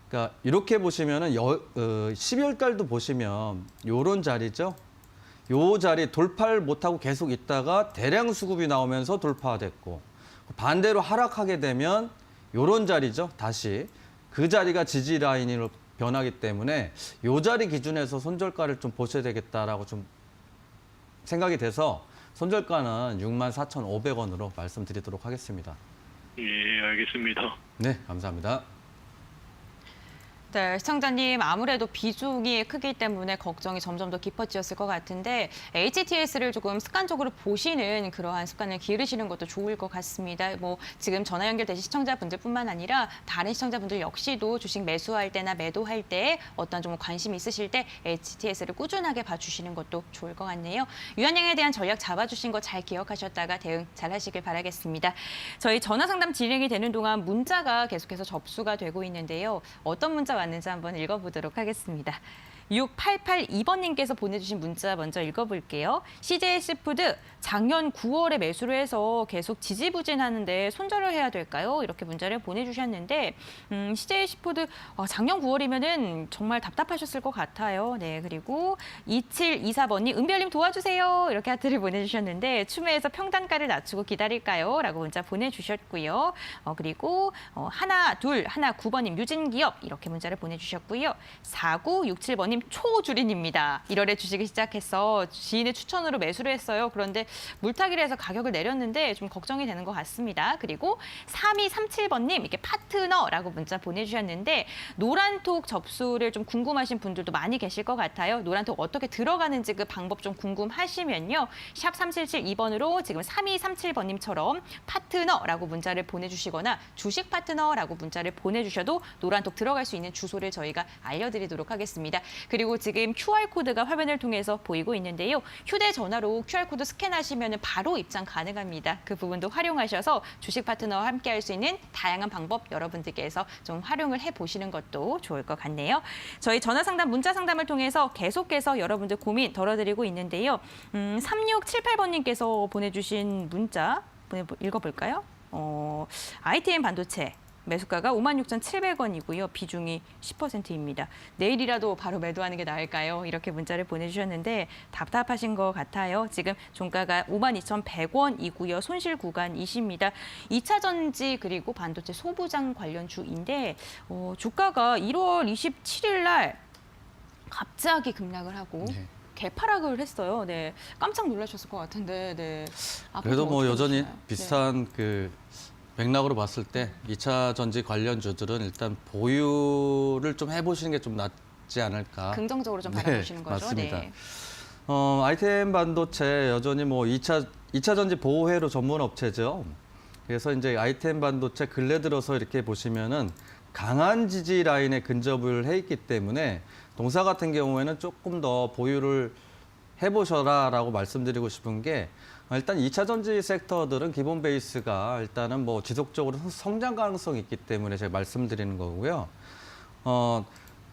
그러니까 이렇게 보시면은 12월 달도 보시면 요런 자리죠. 요 자리 돌파를 못하고 계속 있다가 대량 수급이 나오면서 돌파됐고 반대로 하락하게 되면 요런 자리죠. 다시 그 자리가 지지 라인으로 변하기 때문에 요 자리 기준에서 손절가를 좀 보셔야 되겠다라고 좀 생각이 돼서 손절가는 64,500원으로 말씀드리도록 하겠습니다. 예, 알겠습니다. 네, 감사합니다. 네, 시청자님 아무래도 비중이 크기 때문에 걱정이 점점 더 깊어지셨을 것 같은데 HTS를 조금 습관적으로 보시는 그러한 습관을 기르시는 것도 좋을 것 같습니다. 뭐 지금 전화 연결되신 시청자분들뿐만 아니라 다른 시청자분들 역시도 주식 매수할 때나 매도할 때 어떤 좀 관심 있으실 때 HTS를 꾸준하게 봐주시는 것도 좋을 것 같네요. 유한양에 대한 전략 잡아주신 거 잘 기억하셨다가 대응 잘 하시길 바라겠습니다. 저희 전화 상담 진행이 되는 동안 문자가 계속해서 접수가 되고 있는데요. 어떤 문자 왔는지 한번 읽어보도록 하겠습니다. 6882번님께서 보내주신 문자 먼저 읽어볼게요. CJ씨푸드 작년 9월에 매수를 해서 계속 지지부진하는데 손절을 해야 될까요? 이렇게 문자를 보내주셨는데 CJ씨푸드 작년 9월이면은 정말 답답하셨을 것 같아요. 네, 그리고 2724번님 은별님 도와주세요. 이렇게 하트를 보내주셨는데 추매해서 평단가를 낮추고 기다릴까요? 라고 문자 보내주셨고요. 그리고 하나 9번님 유진기업 이렇게 문자를 보내주셨고요. 4967번님 2017번님 초주린입니다. 1월에 주식을 시작해서 지인의 추천으로 매수를 했어요. 그런데 물타기를 해서 가격을 내렸는데 좀 걱정이 되는 것 같습니다. 그리고 3237번님 이렇게 파트너라고 문자 보내주셨는데 노란톡 접수를 좀 궁금하신 분들도 많이 계실 것 같아요. 노란톡 어떻게 들어가는지 그 방법 좀 궁금하시면요. 샵 3772번으로 지금 3237번님처럼 파트너라고 문자를 보내주시거나 주식 파트너라고 문자를 보내주셔도 노란톡 들어갈 수 있는 주소를 저희가 알려드리도록 하겠습니다. 그리고 지금 QR코드가 화면을 통해서 보이고 있는데요. 휴대전화로 QR코드 스캔하시면 바로 입장 가능합니다. 그 부분도 활용하셔서 주식 파트너와 함께 할 수 있는 다양한 방법 여러분들께서 좀 활용을 해보시는 것도 좋을 것 같네요. 저희 전화상담, 문자상담을 통해서 계속해서 여러분들 고민 덜어드리고 있는데요. 3678번님께서 보내주신 문자 읽어볼까요? ITM 반도체. 매수가가 56,700원이고요. 비중이 10%입니다. 내일이라도 바로 매도하는 게 나을까요? 이렇게 문자를 보내주셨는데 답답하신 것 같아요. 지금 종가가 52,100원이고요. 손실 구간이십니다. 2차 전지 그리고 반도체 소부장 관련주인데 주가가 1월 27일 날 갑자기 급락을 하고 네. 개파락을 했어요. 네, 깜짝 놀라셨을 것 같은데. 네. 그래도 뭐 어떻게 여전히 보시나요? 비슷한 그 맥락으로 봤을 때 2차 전지 관련주들은 일단 보유를 좀 해보시는 게 좀 낫지 않을까. 긍정적으로 좀 네, 바라보시는 거죠. 맞습니다. 네. ITM 반도체 여전히 뭐 2차 전지 보호회로 전문 업체죠. 그래서 이제 ITM 반도체 근래 들어서 이렇게 보시면은 강한 지지 라인에 근접을 해 있기 때문에 동사 같은 경우에는 조금 더 보유를 해보셔라라고 말씀드리고 싶은 게 일단 2차 전지 섹터들은 기본 베이스가 일단은 뭐 지속적으로 성장 가능성이 있기 때문에 제가 말씀드리는 거고요.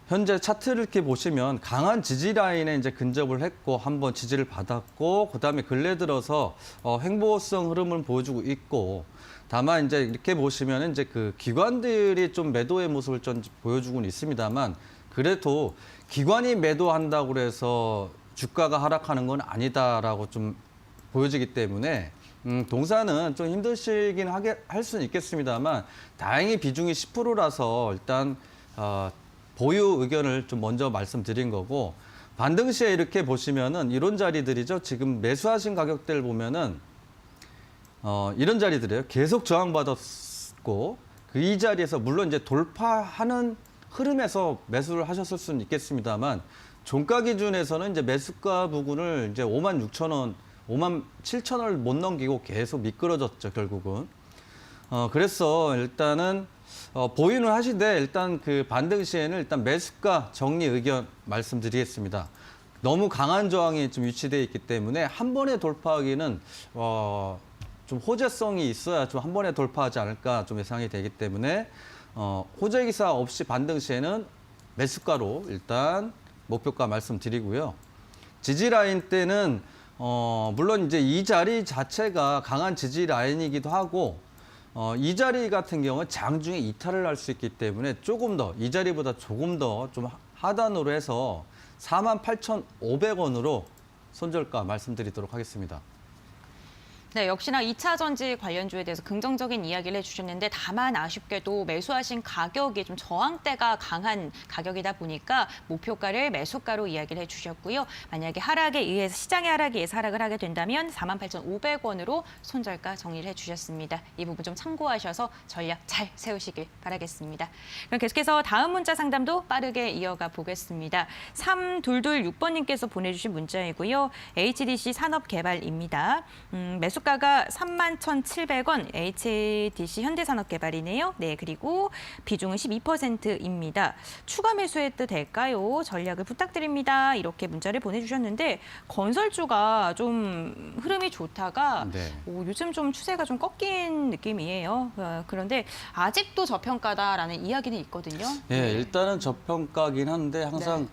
현재 차트를 이렇게 보시면 강한 지지 라인에 이제 근접을 했고 한번 지지를 받았고 그다음에 근래 들어서 횡보성 흐름을 보여주고 있고 다만 이제 이렇게 보시면 이제 그 기관들이 좀 매도의 모습을 좀 보여주고는 있습니다만 그래도 기관이 매도한다고 해서 주가가 하락하는 건 아니다라고 좀 보여지기 때문에 동사는 좀 힘드시긴 할 수는 있겠습니다만 다행히 비중이 10%라서 일단 보유 의견을 좀 먼저 말씀드린 거고 반등 시에 이렇게 보시면은 이런 자리들이죠. 지금 매수하신 가격대를 보면은 이런 자리들이에요. 계속 저항받았고 그 이 자리에서 물론 이제 돌파하는 흐름에서 매수를 하셨을 수는 있겠습니다만 종가 기준에서는 이제 매수가 부분을 이제 56,000원 57,000원을 못 넘기고 계속 미끄러졌죠, 결국은. 그래서 일단은 보유는 하시되 일단 그 반등 시에는 일단 매수가 정리 의견 말씀드리겠습니다. 너무 강한 저항이 좀 위치되어 있기 때문에 한 번에 돌파하기는 좀 호재성이 있어야 좀 한 번에 돌파하지 않을까 좀 예상이 되기 때문에 호재 기사 없이 반등 시에는 매수가로 일단 목표가 말씀드리고요. 지지 라인 때는 물론 이제 이 자리 자체가 강한 지지 라인이기도 하고 이 자리 같은 경우는 장중에 이탈을 할 수 있기 때문에 조금 더 이 자리보다 조금 더 좀 하단으로 해서 48,500원으로 손절가 말씀드리도록 하겠습니다. 네, 역시나 2차 전지 관련주에 대해서 긍정적인 이야기를 해주셨는데 다만 아쉽게도 매수하신 가격이 좀 저항대가 강한 가격이다 보니까 목표가를 매수가로 이야기를 해주셨고요. 만약에 하락에 의해서 시장의 하락에 의해서 하락을 하게 된다면 48,500원으로 손절가 정리를 해주셨습니다. 이 부분 좀 참고하셔서 전략 잘 세우시길 바라겠습니다. 그럼 계속해서 다음 문자 상담도 빠르게 이어가 보겠습니다. 3226번님께서 보내주신 문자이고요. HDC 산업개발입니다. 매수가가 31,700원, HDC 현대산업개발이네요. 네, 그리고 비중은 12%입니다. 추가 매수해도 될까요? 전략을 부탁드립니다. 이렇게 문자를 보내주셨는데 건설주가 좀 흐름이 좋다가 네. 요즘 좀 추세가 좀 꺾인 느낌이에요. 그런데 아직도 저평가다라는 이야기는 있거든요. 예, 일단은 저평가긴 한데 항상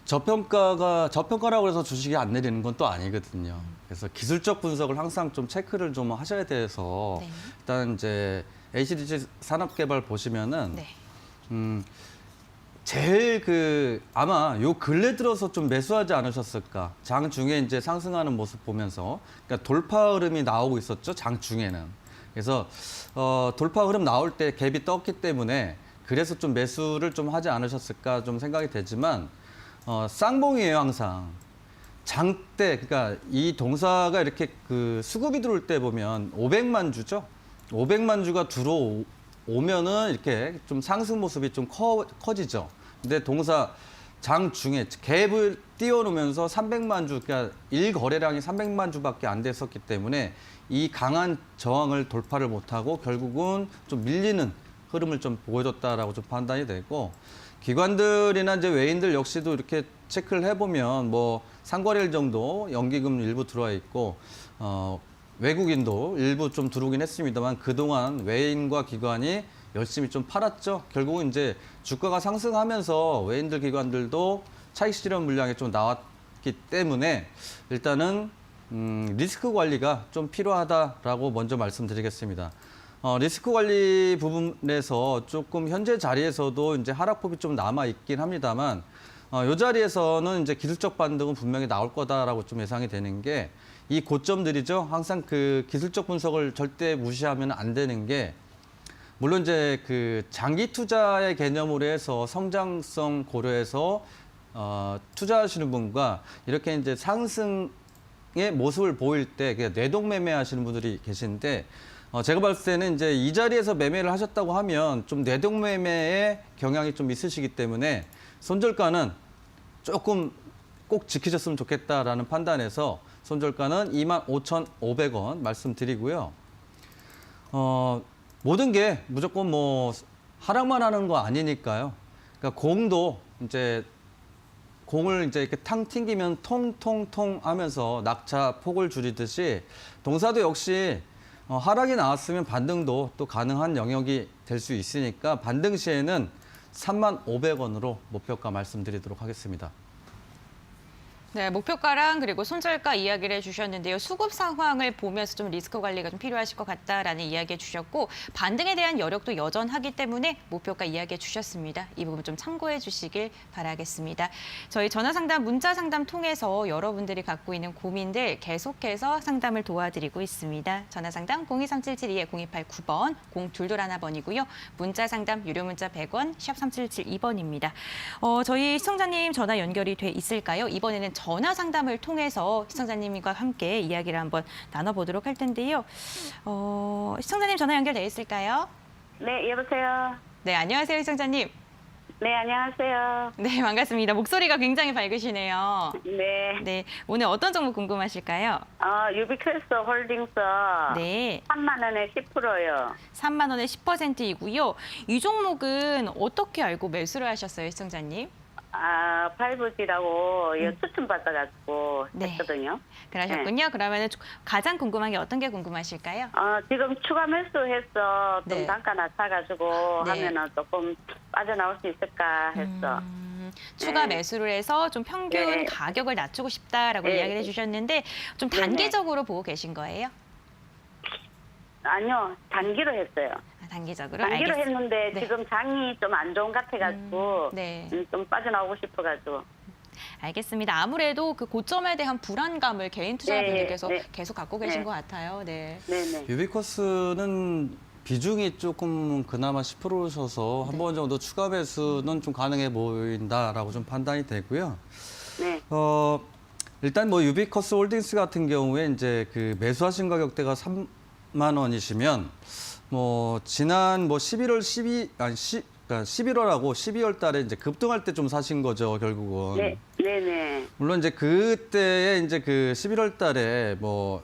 저평가라고 해서 주식이 안 내리는 건 또 아니거든요. 그래서 기술적 분석을 항상 좀 체크를 좀 하셔야 돼서 네. 일단 이제 HDC 산업개발 보시면은 네. 제일 아마 요 근래 들어서 좀 매수하지 않으셨을까? 장 중에 이제 상승하는 모습 보면서 그러니까 돌파 흐름이 나오고 있었죠. 장 중에는. 그래서 돌파 흐름 나올 때 갭이 떴기 때문에 그래서 좀 매수를 좀 하지 않으셨을까 좀 생각이 되지만 쌍봉이에요, 항상. 장대, 그러니까 이 동사가 이렇게 그 수급이 들어올 때 보면 500만 주죠. 500만 주가 들어오면은 이렇게 좀 상승 모습이 좀 커지죠. 근데 동사 장중에 갭을 띄워놓으면서 300만 주, 그러니까 일거래량이 300만 주밖에 안 됐었기 때문에 이 강한 저항을 돌파를 못하고 결국은 좀 밀리는 흐름을 좀 보여줬다라고 좀 판단이 되고, 기관들이나 이제 외인들 역시도 이렇게 체크를 해보면 뭐 상거래일 정도 연기금 일부 들어와 있고, 외국인도 일부 좀 들어오긴 했습니다만 그동안 외인과 기관이 열심히 좀 팔았죠. 결국은 이제 주가가 상승하면서 외인들 기관들도 차익 실현 물량이 좀 나왔기 때문에 일단은 리스크 관리가 좀 필요하다라고 먼저 말씀드리겠습니다. 리스크 관리 부분에서 조금 현재 자리에서도 이제 하락폭이 좀 남아 있긴 합니다만, 이 자리에서는 이제 기술적 반등은 분명히 나올 거다라고 좀 예상이 되는 게, 이 고점들이죠. 항상 그 기술적 분석을 절대 무시하면 안 되는 게, 물론 이제 그 장기 투자의 개념으로 해서 성장성 고려해서 투자하시는 분과 이렇게 이제 상승의 모습을 보일 때 그냥 뇌동 매매하시는 분들이 계신데, 제가 봤을 때는 이제 이 자리에서 매매를 하셨다고 하면 좀 뇌동 매매의 경향이 좀 있으시기 때문에 손절가는 조금 꼭 지키셨으면 좋겠다라는 판단에서 손절가는 25,500원 말씀드리고요. 모든 게 무조건 뭐 하락만 하는 거 아니니까요. 그러니까 공도 이제 공을 이제 이렇게 탕 튕기면 통통통 하면서 낙차 폭을 줄이듯이 동사도 역시 하락이 나왔으면 반등도 또 가능한 영역이 될 수 있으니까 반등 시에는 35,500원으로 목표가 말씀드리도록 하겠습니다. 네, 목표가랑 그리고 손절가 이야기를 해주셨는데요. 수급 상황을 보면서 좀 리스크 관리가 좀 필요하실 것 같다라는 이야기해 주셨고, 반등에 대한 여력도 여전하기 때문에 목표가 이야기해 주셨습니다. 이 부분 좀 참고해 주시길 바라겠습니다. 저희 전화 상담, 문자 상담 통해서 여러분들이 갖고 있는 고민들 계속해서 상담을 도와드리고 있습니다. 전화 상담 023772-0289번, 0221번이고요. 문자 상담 유료 문자 100원, 샵 3772번입니다. 저희 시청자님 전화 연결이 돼 있을까요? 이번에는 전화 상담을 통해서 시청자님과 함께 이야기를 한번 나눠보도록 할 텐데요. 시청자님 전화 연결돼 있을까요? 네, 여보세요. 네, 안녕하세요, 시청자님. 네, 안녕하세요. 네, 반갑습니다. 목소리가 굉장히 밝으시네요. 네. 네, 오늘 어떤 정보 궁금하실까요? 유비퀘스트 홀딩스 네, 3만 원에 10%요. 3만 원에 10%이고요. 이 종목은 어떻게 알고 매수를 하셨어요, 시청자님? 5G라고 추천 받아가지고 네. 했거든요. 그러셨군요. 그러면 가장 궁금한 게 어떤 게 궁금하실까요? 지금 추가 매수해서 좀 네. 단가 낮춰가지고 네. 하면은 조금 빠져나올 수 있을까 했어. 추가 네. 매수를 해서 좀 평균 네. 가격을 낮추고 싶다라고 네. 이야기를 해주셨는데, 좀 네, 네. 단기적으로 보고 계신 거예요? 아니요, 단기로 했어요. 단기적으로? 단기로 알겠습니다. 했는데 네. 지금 장이 좀 안 좋은 것 같아가지고 네. 좀 빠져나오고 싶어가지고. 알겠습니다. 아무래도 그 고점에 대한 불안감을 개인 투자자분들께서 네, 네. 계속 갖고 계신 네. 것 같아요. 네. 네네. 유비코스는 비중이 조금 그나마 10%셔서 한 번 정도 추가 매수는 좀 가능해 보인다라고 좀 판단이 되고요. 네. 일단 뭐 유비커스 홀딩스 같은 경우에 이제 그 매수하신 가격대가 3만 원이시면 뭐 지난 뭐 11월하고 12월 달에 이제 급등할 때 좀 사신 거죠, 결국은. 네. 네네. 물론 이제 그때에 이제 그 11월 달에 뭐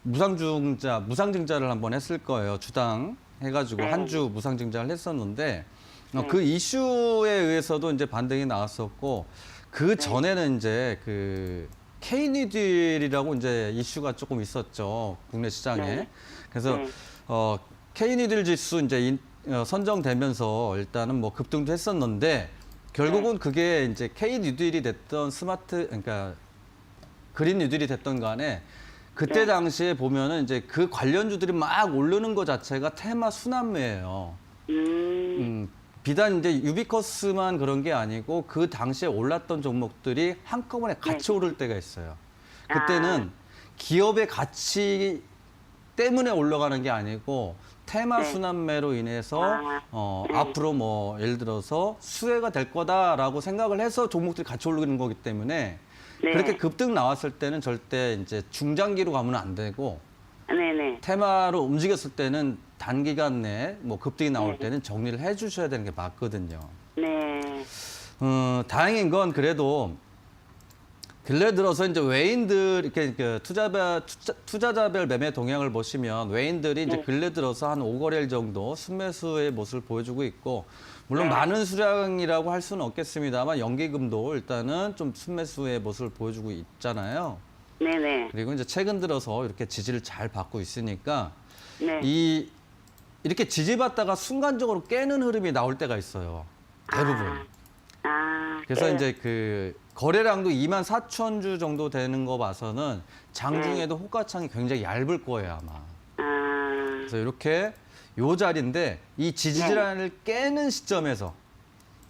무상증자를 한번 했을 거예요. 주당 해가지고 네. 한 주 무상증자를 했었는데 네. 그 이슈에 의해서도 이제 반등이 나왔었고, 그 네. 전에는 이제 그 K니들이라고 이제 이슈가 조금 있었죠, 국내 시장에. 네. 그래서 네. K니들 지수 이제 선정되면서 일단은 뭐 급등도 했었는데, 결국은 그게 이제 K니들이 됐던 그러니까 그린 뉴딜이 됐던 간에 그때 네. 당시에 보면은 이제 그 관련주들이 막 오르는 것 자체가 테마 순환매예요. 비단 이제 유비커스만 그런 게 아니고 그 당시에 올랐던 종목들이 한꺼번에 같이 네. 오를 때가 있어요. 그때는 기업의 가치 때문에 올라가는 게 아니고 테마 네. 순환매로 인해서 네. 앞으로 뭐 예를 들어서 수혜가 될 거다라고 생각을 해서 종목들이 같이 오르는 거기 때문에 네. 그렇게 급등 나왔을 때는 절대 이제 중장기로 가면 안 되고 네네. 테마로 움직였을 때는 단기간 내에 뭐 급등이 나올 네. 때는 정리를 해 주셔야 되는 게 맞거든요. 네. 다행인 건 그래도 근래 들어서 이제 외인들 이렇게 그 투자자별 매매 동향을 보시면 외인들이 이제 네. 근래 들어서 한 5거래일 정도 순매수의 모습을 보여주고 있고 물론 네. 많은 수량이라고 할 수는 없겠습니다만 연기금도 일단은 좀 순매수의 모습을 보여주고 있잖아요. 네네. 그리고 이제 최근 들어서 이렇게 지지를 잘 받고 있으니까 네. 이렇게 지지받다가 순간적으로 깨는 흐름이 나올 때가 있어요. 대부분. 그래서 네. 이제 그 거래량도 24,000주 정도 되는 거 봐서는 장중에도 호가창이 굉장히 얇을 거예요, 아마. 그래서 이렇게 요 자리인데 이 지지라인을 깨는 시점에서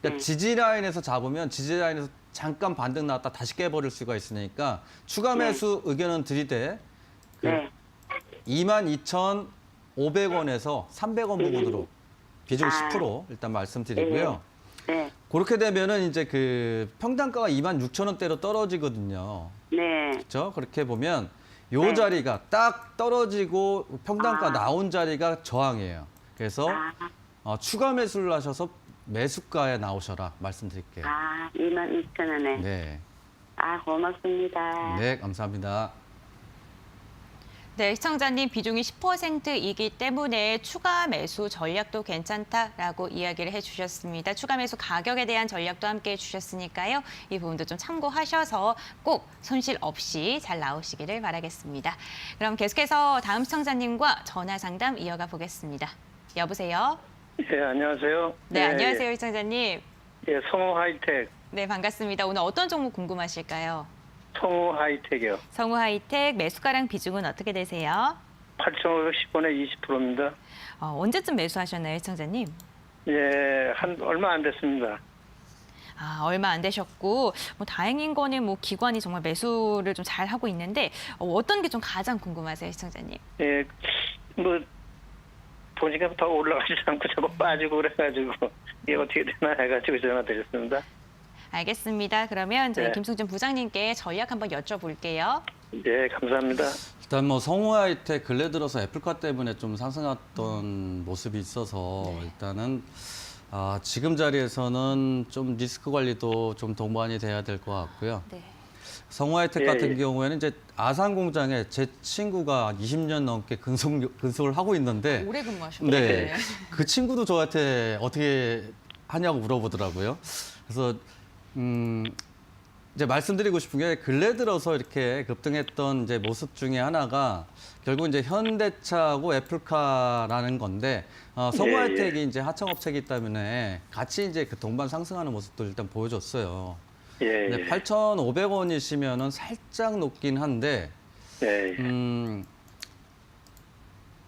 그러니까 네. 지지라인에서 잡으면 지지라인에서 잠깐 반등 나왔다 다시 깨버릴 수가 있으니까 추가 매수 의견은 드리되 그 네. 22,500원에서 300원 부분으로 비중 10% 일단 말씀드리고요. 네. 그렇게 되면은 이제 그 평단가가 26,000원대로 떨어지거든요. 네. 그렇죠? 그렇게 보면 요 네. 자리가 딱 떨어지고 평단가 나온 자리가 저항이에요. 그래서 추가 매수를 하셔서 매수가에 나오셔라 말씀드릴게요. 22,000원에. 네. 고맙습니다. 네, 감사합니다. 네, 시청자님 비중이 10%이기 때문에 추가 매수 전략도 괜찮다라고 이야기를 해주셨습니다. 추가 매수 가격에 대한 전략도 함께 해주셨으니까요. 이 부분도 좀 참고하셔서 꼭 손실 없이 잘 나오시기를 바라겠습니다. 그럼 계속해서 다음 시청자님과 전화 상담 이어가 보겠습니다. 여보세요? 예, 안녕하세요. 네, 안녕하세요, 시청자님. 예, 성우 하이텍. 네, 반갑습니다. 오늘 어떤 종목 궁금하실까요? 성우 하이텍이요. 성우 하이텍 매수가랑 비중은 어떻게 되세요? 8,510원에 20%입니다. 언제쯤 매수하셨나요, 시청자님? 예, 얼마 안 됐습니다. 얼마 안 되셨고 뭐 다행인 거는 뭐 기관이 정말 매수를 좀 잘 하고 있는데 어떤 게 좀 가장 궁금하세요, 시청자님? 예, 뭐 보니까 더 올라가지 않고 자꾸 빠지고 그래가지고 이게 어떻게 되나 해가지고 전화 드렸습니다. 알겠습니다. 그러면 저희 네. 김승준 부장님께 전략 한번 여쭤볼게요. 예, 감사합니다. 일단 뭐 성우하이텍 근래 들어서 애플카 때문에 좀 상승했던 모습이 있어서 일단은 지금 자리에서는 좀 리스크 관리도 좀 동반이 돼야 될 것 같고요. 네. 성우하이텍 예, 같은 예. 경우에는 이제 아산 공장에 제 친구가 20년 넘게 근속을 하고 있는데 오래 근무하셨네요. 네. 그 친구도 저한테 어떻게 하냐고 물어보더라고요. 그래서 이제 말씀드리고 싶은 게 근래 들어서 이렇게 급등했던 이제 모습 중에 하나가 결국 이제 현대차하고 애플카라는 건데 성우하이텍이 이제 하청업체이기 때문에 같이 이제 그 동반 상승하는 모습도 일단 보여줬어요. 예, 근데 8,500원이시면은 살짝 높긴 한데 예,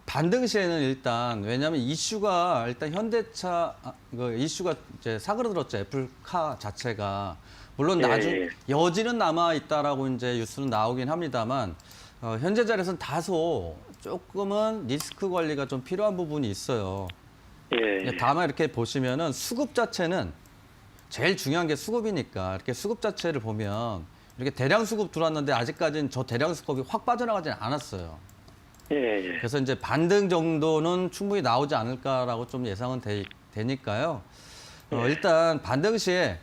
반등 시에는 일단 왜냐하면 이슈가 일단 현대차 그 이슈가 이제 사그러들었죠. 애플카 자체가 물론 예, 나중 예. 여지는 남아 있다라고 이제 뉴스는 나오긴 합니다만 현재 자리에서는 다소 조금은 리스크 관리가 좀 필요한 부분이 있어요. 예, 다만 이렇게 보시면은 수급 자체는 제일 중요한 게 수급이니까 이렇게 수급 자체를 보면 이렇게 대량 수급 들어왔는데 아직까지는 저 대량 수급이 확 빠져나가지는 않았어요. 예, 예. 그래서 이제 반등 정도는 충분히 나오지 않을까라고 좀 예상은 되니까요. 일단 반등 시에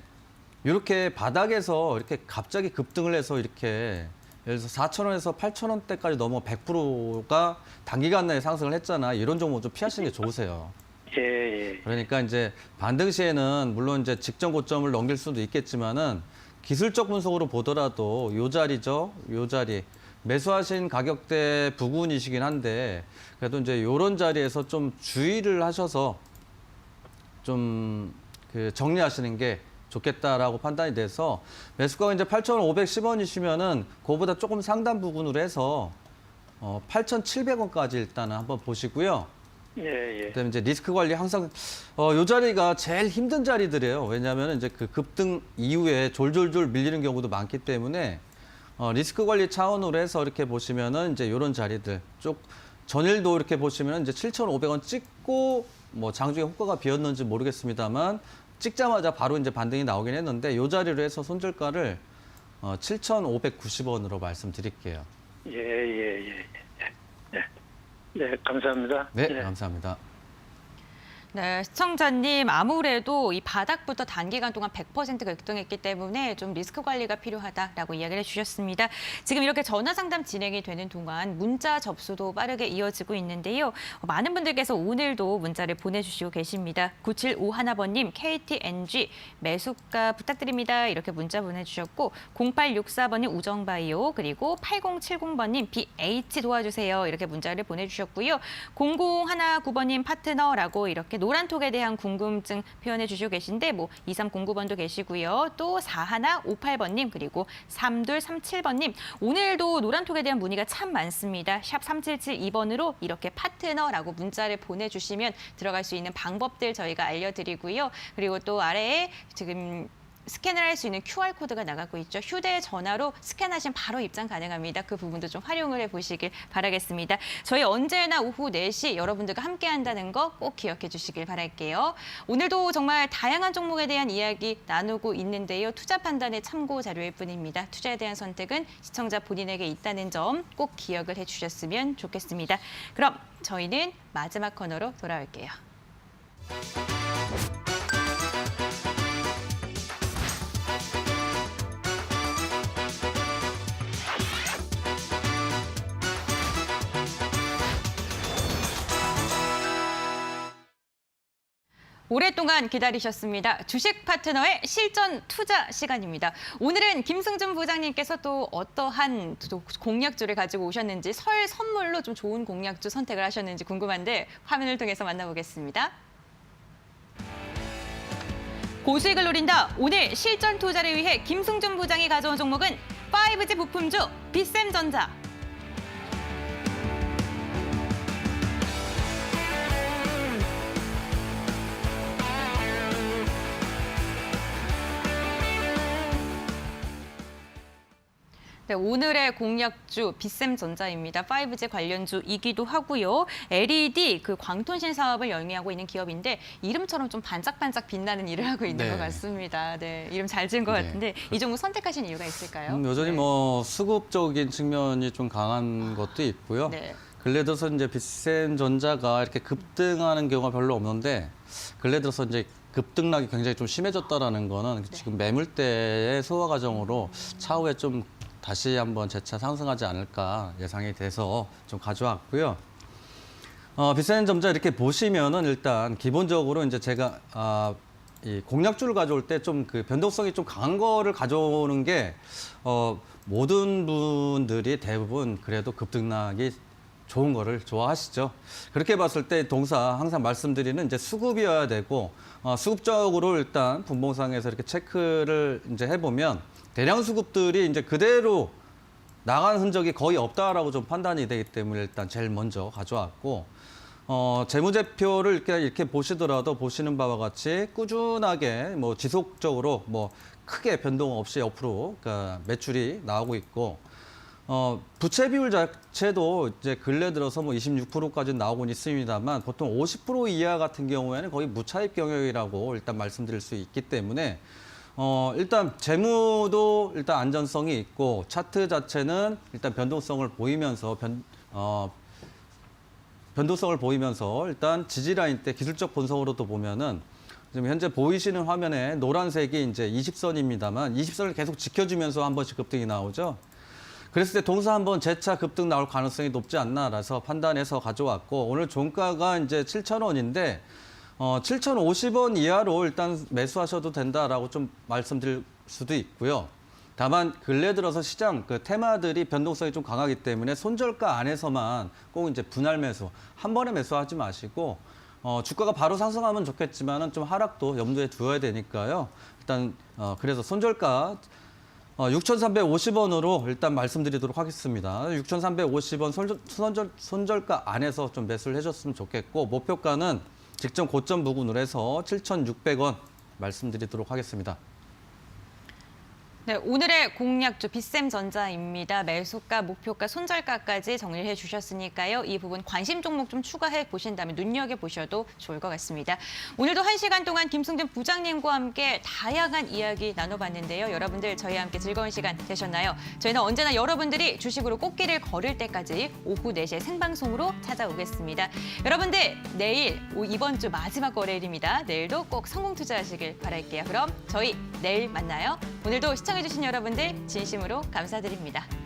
이렇게 바닥에서 이렇게 갑자기 급등을 해서 이렇게 예를 들어서 4,000원에서 8,000원대까지 넘어 100%가 단기간 내에 상승을 했잖아. 이런 종목 좀 피하시는 게 좋으세요. 예, 예. 그러니까 이제 반등 시에는 물론 이제 직전 고점을 넘길 수도 있겠지만은 기술적 분석으로 보더라도 요 자리죠. 요 자리. 매수하신 가격대 부근이시긴 한데 그래도 이제 요런 자리에서 좀 주의를 하셔서 좀 그 정리하시는 게 좋겠다라고 판단이 돼서 매수가가 이제 8,510원이시면은 그거보다 조금 상단 부근으로 해서 8,700원까지 일단은 한번 보시고요. 예, 예. 그다음에 이제 리스크 관리 항상 요 자리가 제일 힘든 자리들이에요. 왜냐하면 이제 그 급등 이후에 졸졸졸 밀리는 경우도 많기 때문에 리스크 관리 차원으로 해서 이렇게 보시면은 이제 이런 자리들 쭉 전일도 이렇게 보시면 이제 7,500원 찍고 뭐 장중에 호가가 비었는지 모르겠습니다만 찍자마자 바로 이제 반등이 나오긴 했는데 이 자리로 해서 손절가를 7,590원으로 말씀드릴게요. 네, 감사합니다. 네, 예. 감사합니다. 네, 시청자님 아무래도 이 바닥부터 단기간 동안 100% 급등했기 때문에 좀 리스크 관리가 필요하다라고 이야기를 해주셨습니다. 지금 이렇게 전화 상담 진행이 되는 동안 문자 접수도 빠르게 이어지고 있는데요. 많은 분들께서 오늘도 문자를 보내주시고 계십니다. 9751번님 KTNG 매수가 부탁드립니다. 이렇게 문자 보내주셨고 0864번님 우정바이오 그리고 8070번님 BH 도와주세요. 이렇게 문자를 보내주셨고요. 0019번님 파트너라고 이렇게 노란톡에 대한 궁금증 표현해 주시고 계신데 뭐 2309번도 계시고요. 또 4158번님 그리고 3237번님 오늘도 노란톡에 대한 문의가 참 많습니다. 샵 3772번으로 이렇게 파트너라고 문자를 보내주시면 들어갈 수 있는 방법들 저희가 알려드리고요. 그리고 또 아래에 지금 스캔을 할 수 있는 QR코드가 나가고 있죠. 휴대전화로 스캔하시면 바로 입장 가능합니다. 그 부분도 좀 활용을 해보시길 바라겠습니다. 저희 언제나 오후 4시 여러분들과 함께한다는 거 꼭 기억해 주시길 바랄게요. 오늘도 정말 다양한 종목에 대한 이야기 나누고 있는데요. 투자 판단의 참고 자료일 뿐입니다. 투자에 대한 선택은 시청자 본인에게 있다는 점 꼭 기억을 해주셨으면 좋겠습니다. 그럼 저희는 마지막 코너로 돌아올게요. 오랫동안 기다리셨습니다. 주식 파트너의 실전 투자 시간입니다. 오늘은 김승준 부장님께서 또 어떠한 공략주를 가지고 오셨는지 설 선물로 좀 좋은 공략주 선택을 하셨는지 궁금한데 화면을 통해서 만나보겠습니다. 고수익을 노린다. 오늘 실전 투자를 위해 김승준 부장이 가져온 종목은 5G 부품주 빗셈전자. 네, 오늘의 공략주 빗셈전자입니다. 5G 관련주이기도 하고요. LED 그 광통신 사업을 영위하고 있는 기업인데 이름처럼 좀 반짝반짝 빛나는 일을 하고 있는 네. 것 같습니다. 네, 이름 잘 지은 것 네, 같은데 이 종목 선택하신 이유가 있을까요? 여전히 네. 뭐 수급적인 측면이 좀 강한 것도 있고요. 네. 근래 들어서 이제 빗셈전자가 이렇게 급등하는 경우가 별로 없는데 근래 들어서 이제 급등락이 굉장히 좀 심해졌다라는 거는 지금 매물대의 소화 과정으로 차후에 좀 다시 한번 재차 상승하지 않을까 예상이 돼서 좀 가져왔고요. 빗셈전자 이렇게 보시면은 일단 기본적으로 이제 제가 이 공략주를 가져올 때 좀 그 변동성이 좀 강한 거를 가져오는 게 모든 분들이 대부분 그래도 급등락이 좋은 거를 좋아하시죠. 그렇게 봤을 때 동사 항상 말씀드리는 이제 수급이어야 되고 수급적으로 일단 분봉상에서 이렇게 체크를 이제 해보면 대량 수급들이 이제 그대로 나간 흔적이 거의 없다라고 좀 판단이 되기 때문에 일단 제일 먼저 가져왔고 재무제표를 이렇게 보시더라도 보시는 바와 같이 꾸준하게 뭐 지속적으로 뭐 크게 변동 없이 옆으로 그러니까 매출이 나오고 있고 부채 비율 자체도 이제 근래 들어서 뭐 26%까지 나오곤 있습니다만 보통 50% 이하 같은 경우에는 거의 무차익 경영이라고 일단 말씀드릴 수 있기 때문에 일단 재무도 일단 안전성이 있고 차트 자체는 일단 변동성을 보이면서 변동성을 보이면서 일단 지지 라인 때 기술적 분석으로도 보면은 지금 현재 보이시는 화면에 노란색이 이제 20선입니다만 20선을 계속 지켜주면서 한 번씩 급등이 나오죠. 그랬을 때 동사 한번 재차 급등 나올 가능성이 높지 않나라서 판단해서 가져왔고 오늘 종가가 이제 7,000원인데 7,050원 이하로 일단 매수하셔도 된다라고 좀 말씀드릴 수도 있고요. 다만 근래 들어서 시장 그 테마들이 변동성이 좀 강하기 때문에 손절가 안에서만 꼭 이제 분할 매수 한 번에 매수하지 마시고 주가가 바로 상승하면 좋겠지만은 좀 하락도 염두에 두어야 되니까요. 일단 그래서 손절가 6,350원으로 일단 말씀드리도록 하겠습니다. 6,350원 손절가 안에서 좀 매수를 해줬으면 좋겠고 목표가는 직전 고점 부근으로 해서 7,600원 말씀드리도록 하겠습니다. 네, 오늘의 공략주 빗셈전자입니다. 매수가, 목표가, 손절가까지 정리를 해주셨으니까요. 이 부분 관심 종목 좀 추가해 보신다면 눈여겨보셔도 좋을 것 같습니다. 오늘도 1시간 동안 김승준 부장님과 함께 다양한 이야기 나눠봤는데요. 여러분들 저희와 함께 즐거운 시간 되셨나요? 저희는 언제나 여러분들이 주식으로 꽃길을 걸을 때까지 오후 4시에 생방송으로 찾아오겠습니다. 여러분들 내일 이번 주 마지막 월요일입니다. 내일도 꼭 성공 투자하시길 바랄게요. 그럼 저희 내일 만나요. 오늘도 시청해주신 여러분들 진심으로 감사드립니다.